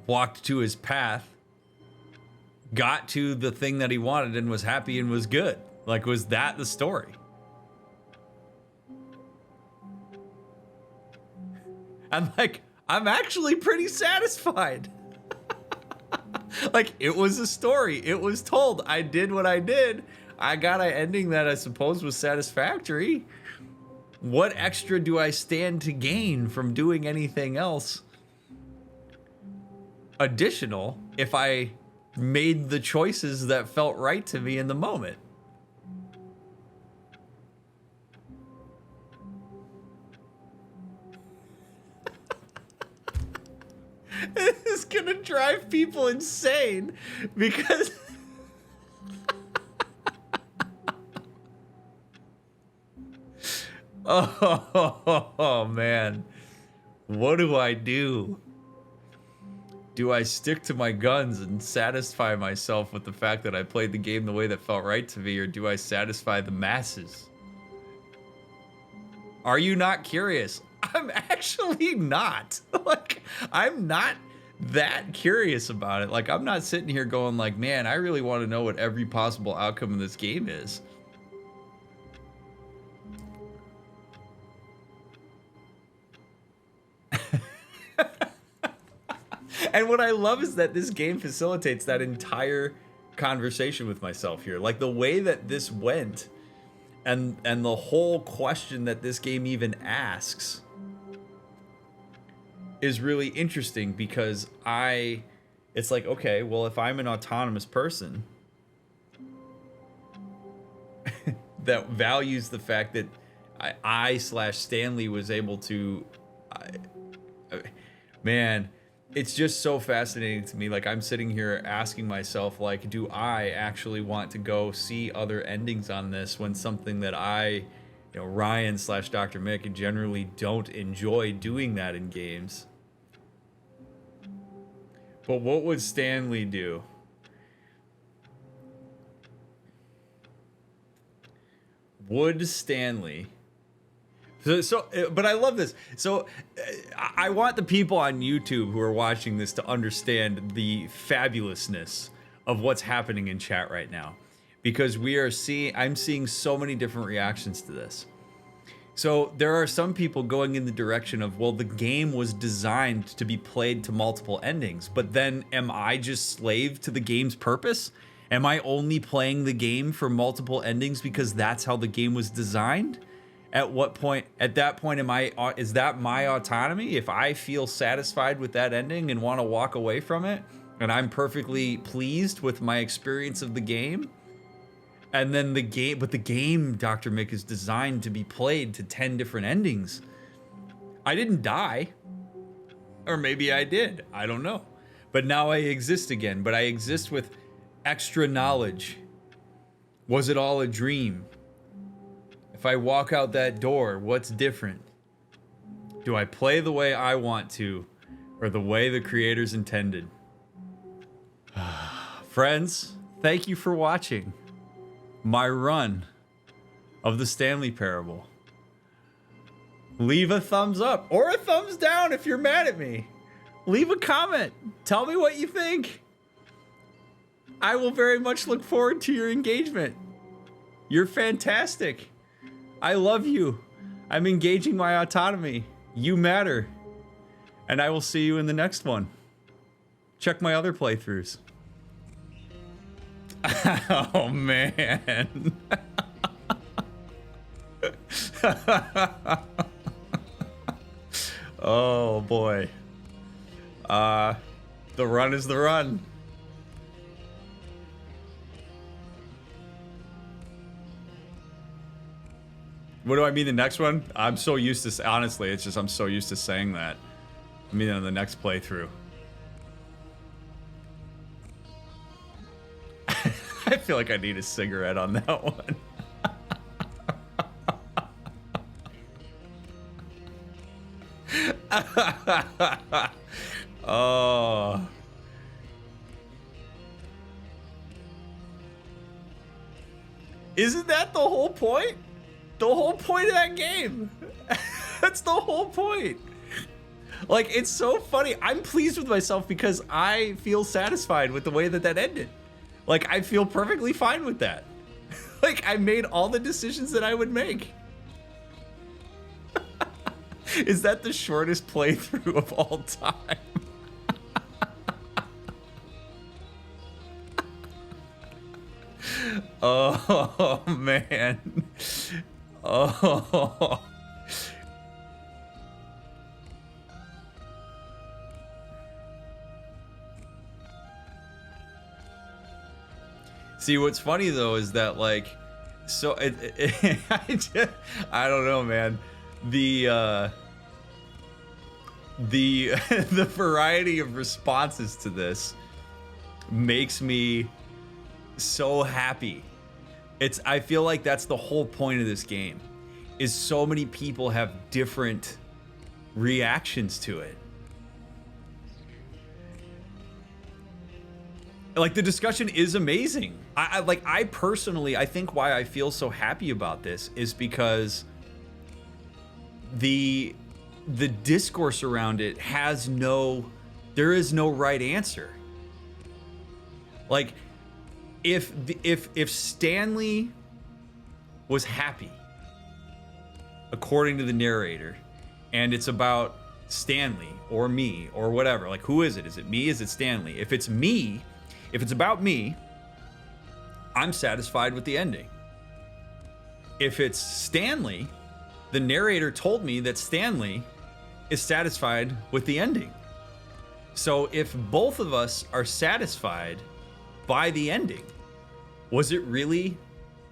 S1: walked to his path, got to the thing that he wanted and was happy and was good. Like, was that the story? I'm actually pretty satisfied. Like, it was a story. It was told. I did what I did. I got an ending that I suppose was satisfactory. What extra do I stand to gain from doing anything else additional if I made the choices that felt right to me in the moment? This is gonna drive people insane because oh man, what do I do? Do I stick to my guns and satisfy myself with the fact that I played the game the way that felt right to me, or do I satisfy the masses? Are you not curious? I'm actually not. Like, I'm not that curious about it. Like, I'm not sitting here going like, man, I really want to know what every possible outcome of this game is. And what I love is that this game facilitates that entire conversation with myself here. Like the way that this went and the whole question that this game even asks is really interesting because it's like, okay, well, if I'm an autonomous person that values the fact that I/Stanley was able to, man, it's just so fascinating to me. Like, I'm sitting here asking myself, like, do I actually want to go see other endings on this when something that Ryan/DrMick generally don't enjoy doing that in games? But what would Stanley do? Would Stanley... But I love this. So I want the people on YouTube who are watching this to understand the fabulousness of what's happening in chat right now, because I'm seeing so many different reactions to this. So there are some people going in the direction of, well, the game was designed to be played to multiple endings, but then am I just slave to the game's purpose? Am I only playing the game for multiple endings because that's how the game was designed? At that point, is that my autonomy? If I feel satisfied with that ending and want to walk away from it, and I'm perfectly pleased with my experience of the game, and then the game, DrMick, is designed to be played to 10 different endings. I didn't die. Or maybe I did. I don't know. But now I exist again. But I exist with extra knowledge. Was it all a dream? If I walk out that door, what's different? Do I play the way I want to, or the way the creators intended? Friends, thank you for watching my run of the Stanley Parable. Leave a thumbs up or a thumbs down if you're mad at me. Leave a comment. Tell me what you think. I will very much look forward to your engagement. You're fantastic. I love you. I'm engaging my autonomy. You matter. And I will see you in the next one. Check my other playthroughs. Oh, man. Oh, boy. The run is the run. What do I mean the next one? I'm so used to, honestly, it's just I'm so used to saying that. I mean on the next playthrough. I feel like I need a cigarette on that one. Oh. Isn't that the whole point? The whole point of that game. That's the whole point. Like, it's so funny. I'm pleased with myself because I feel satisfied with the way that that ended. Like, I feel perfectly fine with that. Like, I made all the decisions that I would make. Is that the shortest playthrough of all time? Oh, man. Oh. See, what's funny though is that, like, so I don't know, man. The the variety of responses to this makes me so happy. I feel like that's the whole point of this game, is so many people have different reactions to it. Like, the discussion is amazing. I personally, I think why I feel so happy about this is because the discourse around it there is no right answer. Like, if Stanley was happy, according to the narrator, and it's about Stanley or me or whatever, like, who is it? Is it me? Is it Stanley? If it's me, if it's about me, I'm satisfied with the ending. If it's Stanley, the narrator told me that Stanley is satisfied with the ending. So if both of us are satisfied by the ending, was it really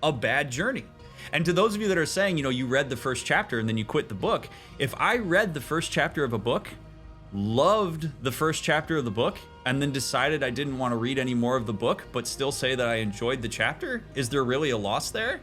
S1: a bad journey? And to those of you that are saying, you know, you read the first chapter and then you quit the book, if I read the first chapter of a book, loved the first chapter of the book, and then decided I didn't want to read any more of the book, but still say that I enjoyed the chapter, is there really a loss there?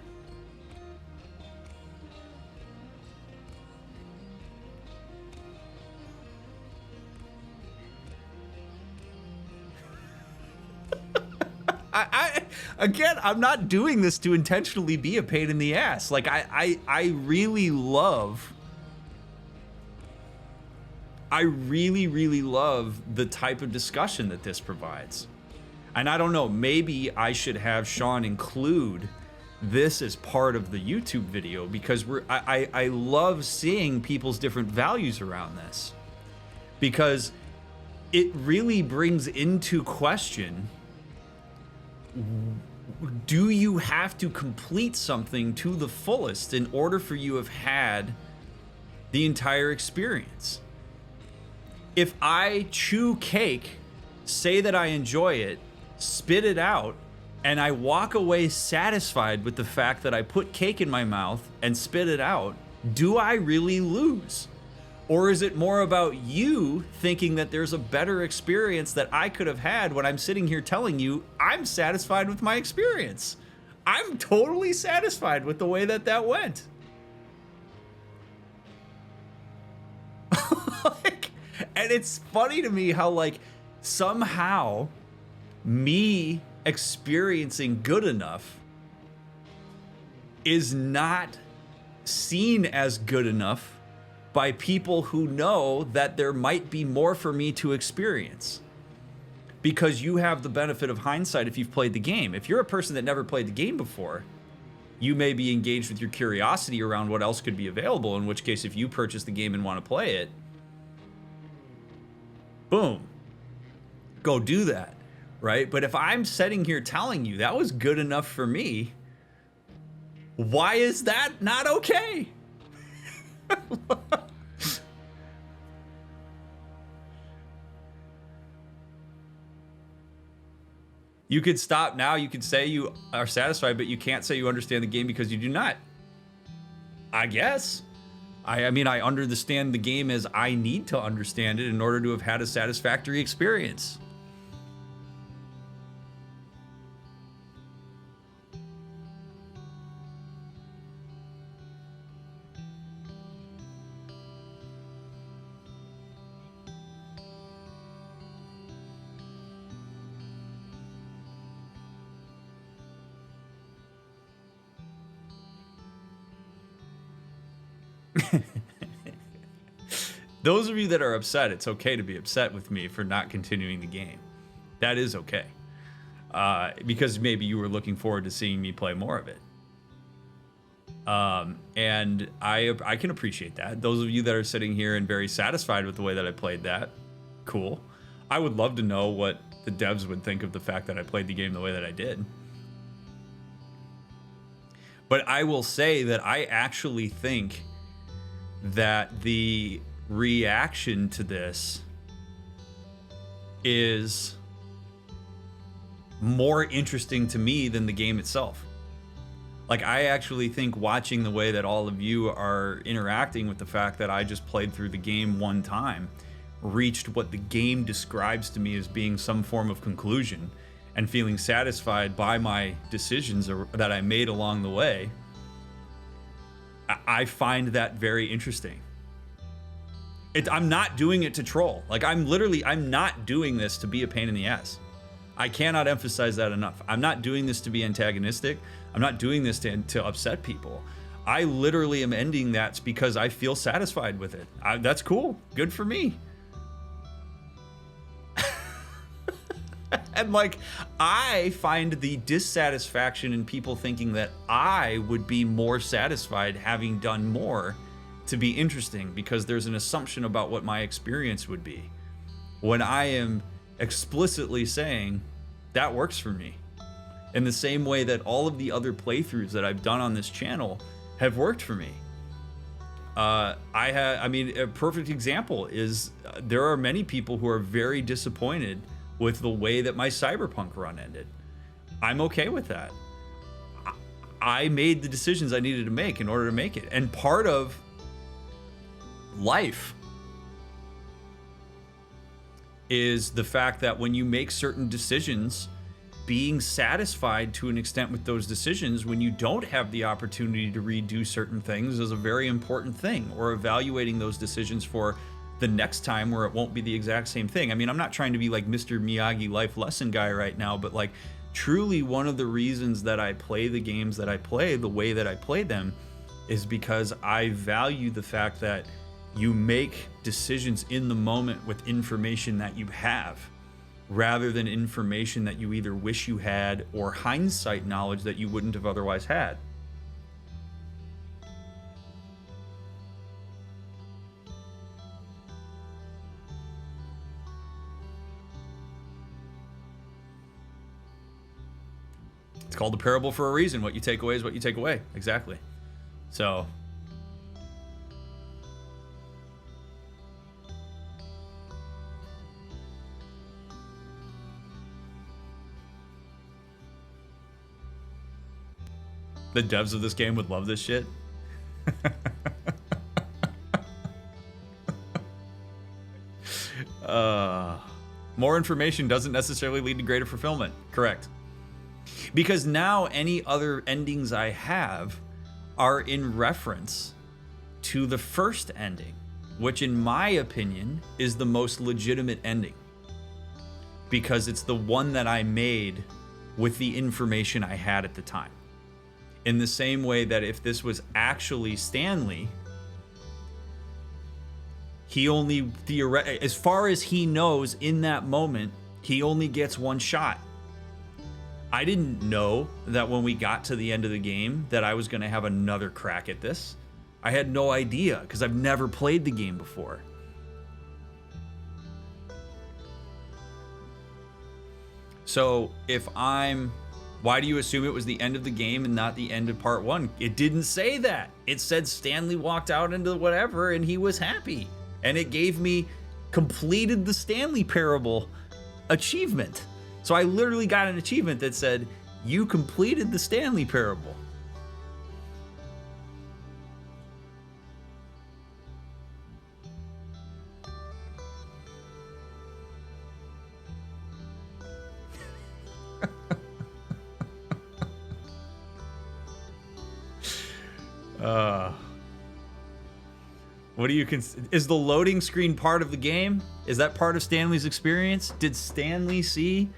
S1: Again, I'm not doing this to intentionally be a pain in the ass. Like, I really love the type of discussion that this provides. And I don't know, maybe I should have Sean include this as part of the YouTube video, because I love seeing people's different values around this, because it really brings into question, do you have to complete something to the fullest in order for you to have had the entire experience? If I chew cake, say that I enjoy it, spit it out, and I walk away satisfied with the fact that I put cake in my mouth and spit it out, do I really lose? Or is it more about you thinking that there's a better experience that I could have had when I'm sitting here telling you I'm satisfied with my experience? I'm totally satisfied with the way that that went. And it's funny to me how, like, somehow me experiencing good enough is not seen as good enough by people who know that there might be more for me to experience. Because you have the benefit of hindsight if you've played the game. If you're a person that never played the game before, you may be engaged with your curiosity around what else could be available, in which case if you purchase the game and want to play it, boom, go do that, right? But if I'm sitting here telling you that was good enough for me, why is that not okay? You could stop now. You could say you are satisfied, but you can't say you understand the game because you do not. I guess. I mean, I understand the game as I need to understand it in order to have had a satisfactory experience. Those of you that are upset, it's okay to be upset with me for not continuing the game. That is okay. Because maybe you were looking forward to seeing me play more of it. And I can appreciate that. Those of you that are sitting here and very satisfied with the way that I played that, cool. I would love to know what the devs would think of the fact that I played the game the way that I did. But I will say that I actually think that the reaction to this is more interesting to me than the game itself. Like, I actually think watching the way that all of you are interacting with the fact that I just played through the game one time, reached what the game describes to me as being some form of conclusion, and feeling satisfied by my decisions that I made along the way, I find that very interesting. I'm not doing it to troll. Like, I'm not doing this to be a pain in the ass. I cannot emphasize that enough. I'm not doing this to be antagonistic. I'm not doing this to upset people. I literally am ending that because I feel satisfied with it. That's cool. Good for me. And like, I find the dissatisfaction in people thinking that I would be more satisfied having done more to be interesting, because there's an assumption about what my experience would be, when I am explicitly saying that works for me in the same way that all of the other playthroughs that I've done on this channel have worked for me. I mean, a perfect example is there are many people who are very disappointed with the way that my Cyberpunk run ended. I'm okay with that. I made the decisions I needed to make in order to make it. And part of life is the fact that when you make certain decisions, being satisfied to an extent with those decisions when you don't have the opportunity to redo certain things is a very important thing, or evaluating those decisions for the next time where it won't be the exact same thing. I mean, I'm not trying to be like Mr. Miyagi life lesson guy right now, but like, truly one of the reasons that I play the games that I play the way that I play them is because I value the fact that you make decisions in the moment with information that you have, rather than information that you either wish you had or hindsight knowledge that you wouldn't have otherwise had. It's called the parable for a reason. What you take away is what you take away. Exactly. So the devs of this game would love this shit. More information doesn't necessarily lead to greater fulfillment. Correct. Because now any other endings I have are in reference to the first ending. which in my opinion is the most legitimate ending, because it's the one that I made with the information I had at the time. In the same way that if this was actually Stanley, he only as far as he knows in that moment, he only gets one shot. I didn't know that when we got to the end of the game that I was going to have another crack at this. I had no idea because I've never played the game before. So why do you assume it was the end of the game and not the end of part 1? It didn't say that. It said Stanley walked out into whatever and he was happy. And it gave me completed the Stanley Parable achievement. So I literally got an achievement that said, you completed the Stanley Parable. What do you is the loading screen part of the game? Is that part of Stanley's experience? Did Stanley see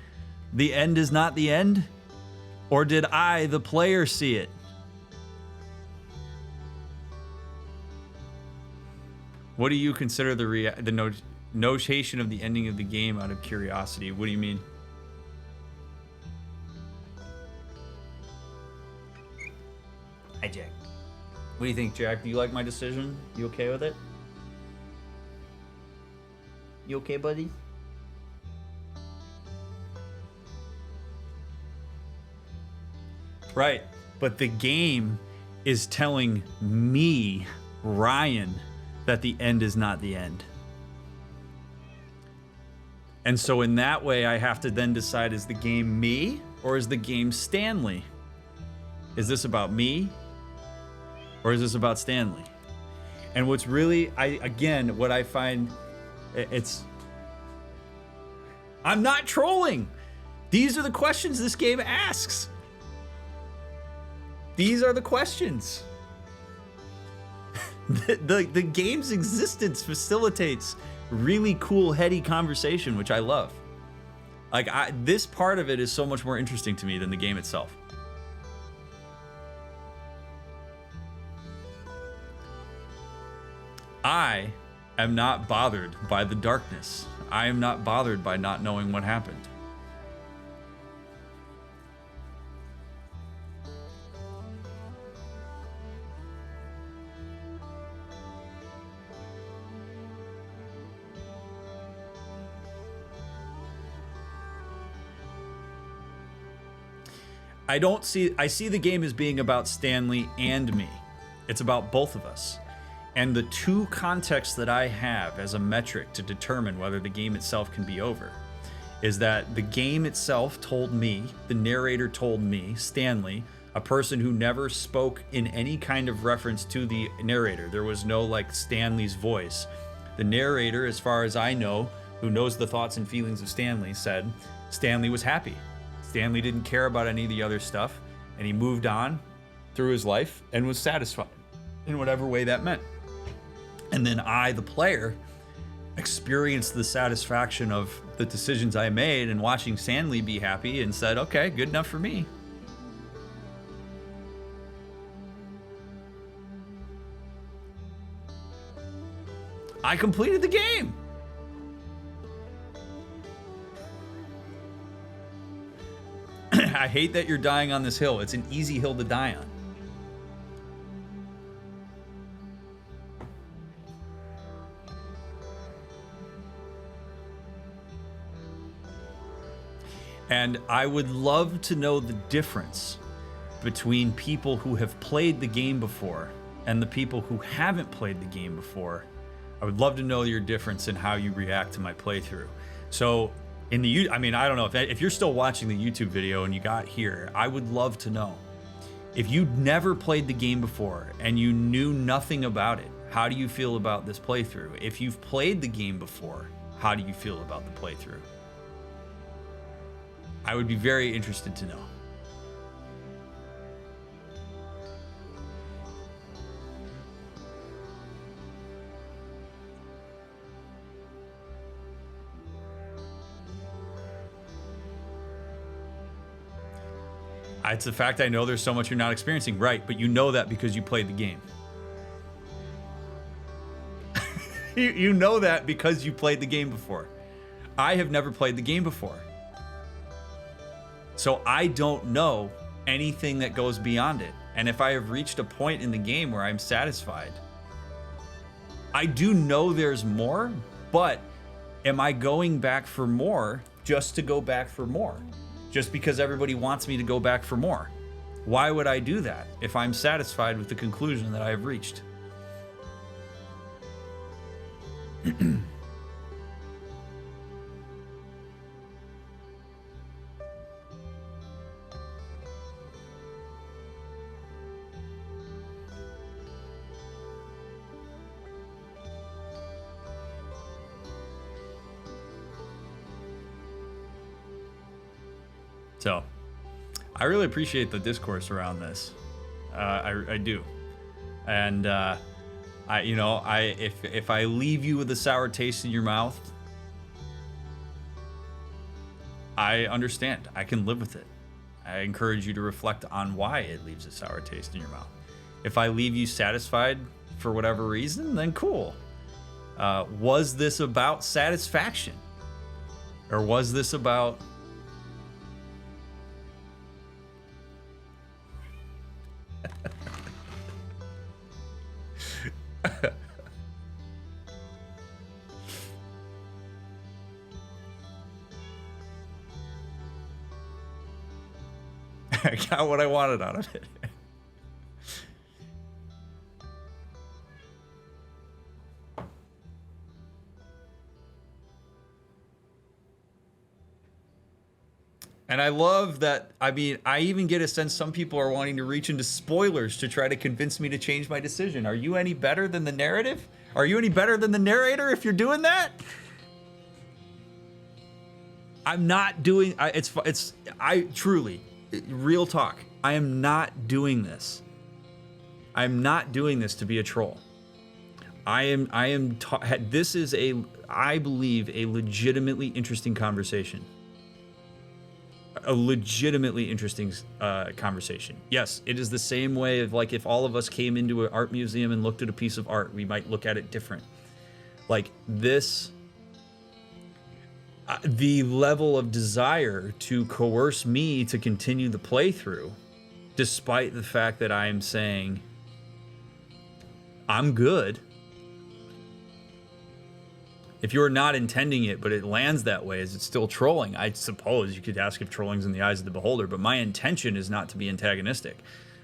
S1: the end is not the end? Or did I, the player, see it? What do you consider the notation of the ending of the game out of curiosity? What do you mean? Hi, Jack. What do you think, Jack? Do you like my decision? You okay with it? You okay, buddy? Right. But the game is telling me, Ryan, that the end is not the end. And so in that way, I have to then decide, is the game me or is the game Stanley? Is this about me? Or is this about Stanley? And what's really, what I find, I'm not trolling. These are the questions this game asks. These are the questions. The game's existence facilitates really cool, heady conversation, which I love. This part of it is so much more interesting to me than the game itself. I am not bothered by the darkness. I am not bothered by not knowing what happened. I see the game as being about Stanley and me. It's about both of us. And the two contexts that I have as a metric to determine whether the game itself can be over is that the game itself told me, the narrator told me, Stanley, a person who never spoke in any kind of reference to the narrator. There was no Stanley's voice. The narrator, as far as I know, who knows the thoughts and feelings of Stanley, said Stanley was happy. Stanley didn't care about any of the other stuff, and he moved on through his life and was satisfied in whatever way that meant. And then I, the player, experienced the satisfaction of the decisions I made and watching Stanley be happy and said, okay, good enough for me. I completed the game. I hate that you're dying on this hill. It's an easy hill to die on. And I would love to know the difference between people who have played the game before and the people who haven't played the game before. I would love to know your difference in how you react to my playthrough. So I don't know if you're still watching the YouTube video and you got here, I would love to know. If you'd never played the game before and you knew nothing about it, how do you feel about this playthrough? If you've played the game before, how do you feel about the playthrough? I would be very interested to know. It's the fact I know there's so much you're not experiencing. Right, but you know that because you played the game. You know that because you played the game before. I have never played the game before. So I don't know anything that goes beyond it. And if I have reached a point in the game where I'm satisfied, I do know there's more, but am I going back for more just to go back for more? Just because everybody wants me to go back for more? Why would I do that if I'm satisfied with the conclusion that I have reached? So, I really appreciate the discourse around this. I do, and if I leave you with a sour taste in your mouth, I understand. I can live with it. I encourage you to reflect on why it leaves a sour taste in your mouth. If I leave you satisfied for whatever reason, then cool. Was this about satisfaction, or was this about I got what I wanted out of it. And I love that. I mean, I even get a sense some people are wanting to reach into spoilers to try to convince me to change my decision. Are you any better than the narrative? Are you any better than the narrator if you're doing that? I'm not doing, I truly, real talk, I am not doing this. I'm not doing this to be a troll. This is I believe, a legitimately interesting conversation. A legitimately interesting conversation. Yes, it is the same way of like if all of us came into an art museum and looked at a piece of art, we might look at it different. Like this, the level of desire to coerce me to continue the playthrough, despite the fact that I am saying, I'm good. If you're not intending it, but it lands that way, is it still trolling? I suppose you could ask if trolling's in the eyes of the beholder, but my intention is not to be antagonistic.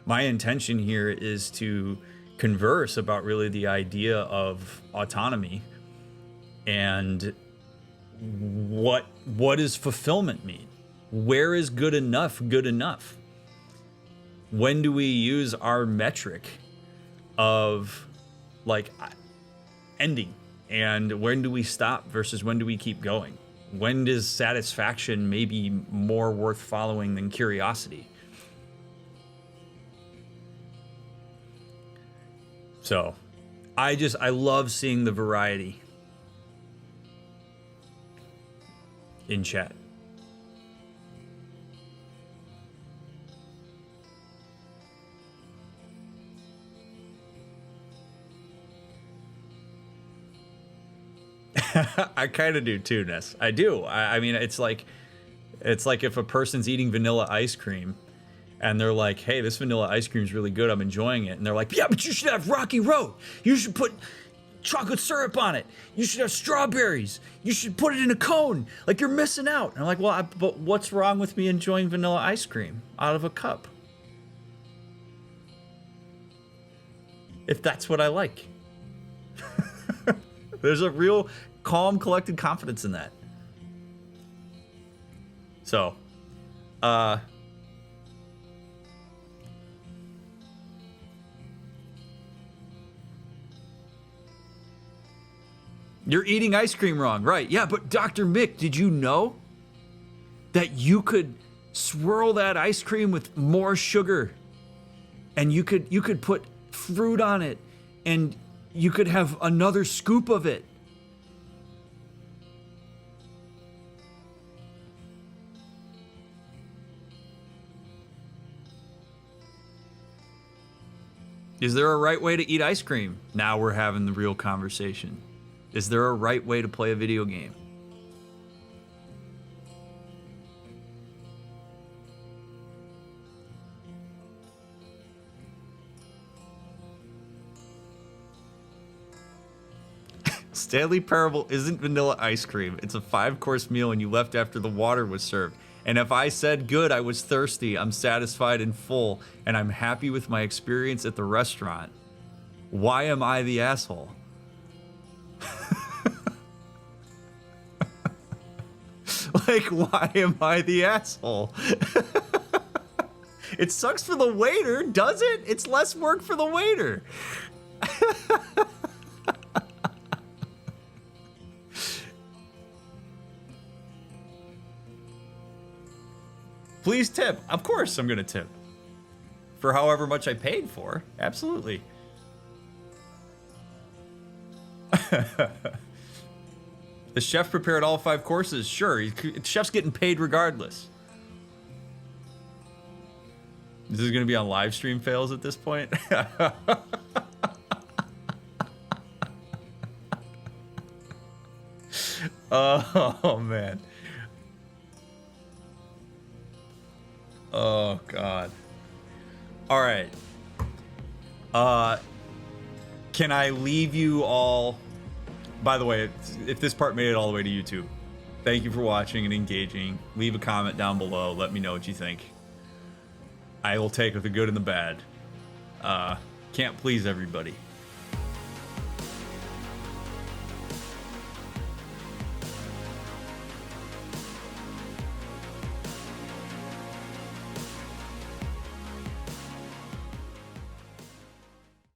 S1: My intention here is to converse about really the idea of autonomy and what does fulfillment mean? Where is good enough good enough? When do we use our metric of like ending? And when do we stop versus when do we keep going? When does satisfaction maybe more worth following than curiosity? So, I love seeing the variety in chat. I kind of do too, Ness. I do. I mean, it's like if a person's eating vanilla ice cream and they're like, hey, this vanilla ice cream is really good, I'm enjoying it. And they're like, yeah, but you should have Rocky Road. You should put chocolate syrup on it. You should have strawberries. You should put it in a cone. Like, you're missing out. And I'm like, well, but what's wrong with me enjoying vanilla ice cream out of a cup? If that's what I like. There's a real calm, collected confidence in that. So, you're eating ice cream wrong, right? Yeah, but Dr. Mick, did you know that you could swirl that ice cream with more sugar, and you could put fruit on it, and you could have another scoop of it? Is there a right way to eat ice cream? Now we're having the real conversation. Is there a right way to play a video game? Stanley Parable isn't vanilla ice cream. It's a 5-course meal and you left after the water was served. And if I said good, I was thirsty. I'm satisfied and full, and I'm happy with my experience at the restaurant. Why am I the asshole? Like, why am I the asshole? It sucks for the waiter, does it? It's less work for the waiter. Please tip. Of course I'm gonna tip. For however much I paid for. Absolutely. The chef prepared all 5 courses. Sure, the chef's getting paid regardless. This is gonna be on live stream fails at this point. Oh man. Oh god. All right. Can I leave you all? By the way, if this part made it all the way to YouTube, thank you for watching and engaging. Leave a comment down below. Let me know what you think. I will take the good and the bad. Can't please everybody.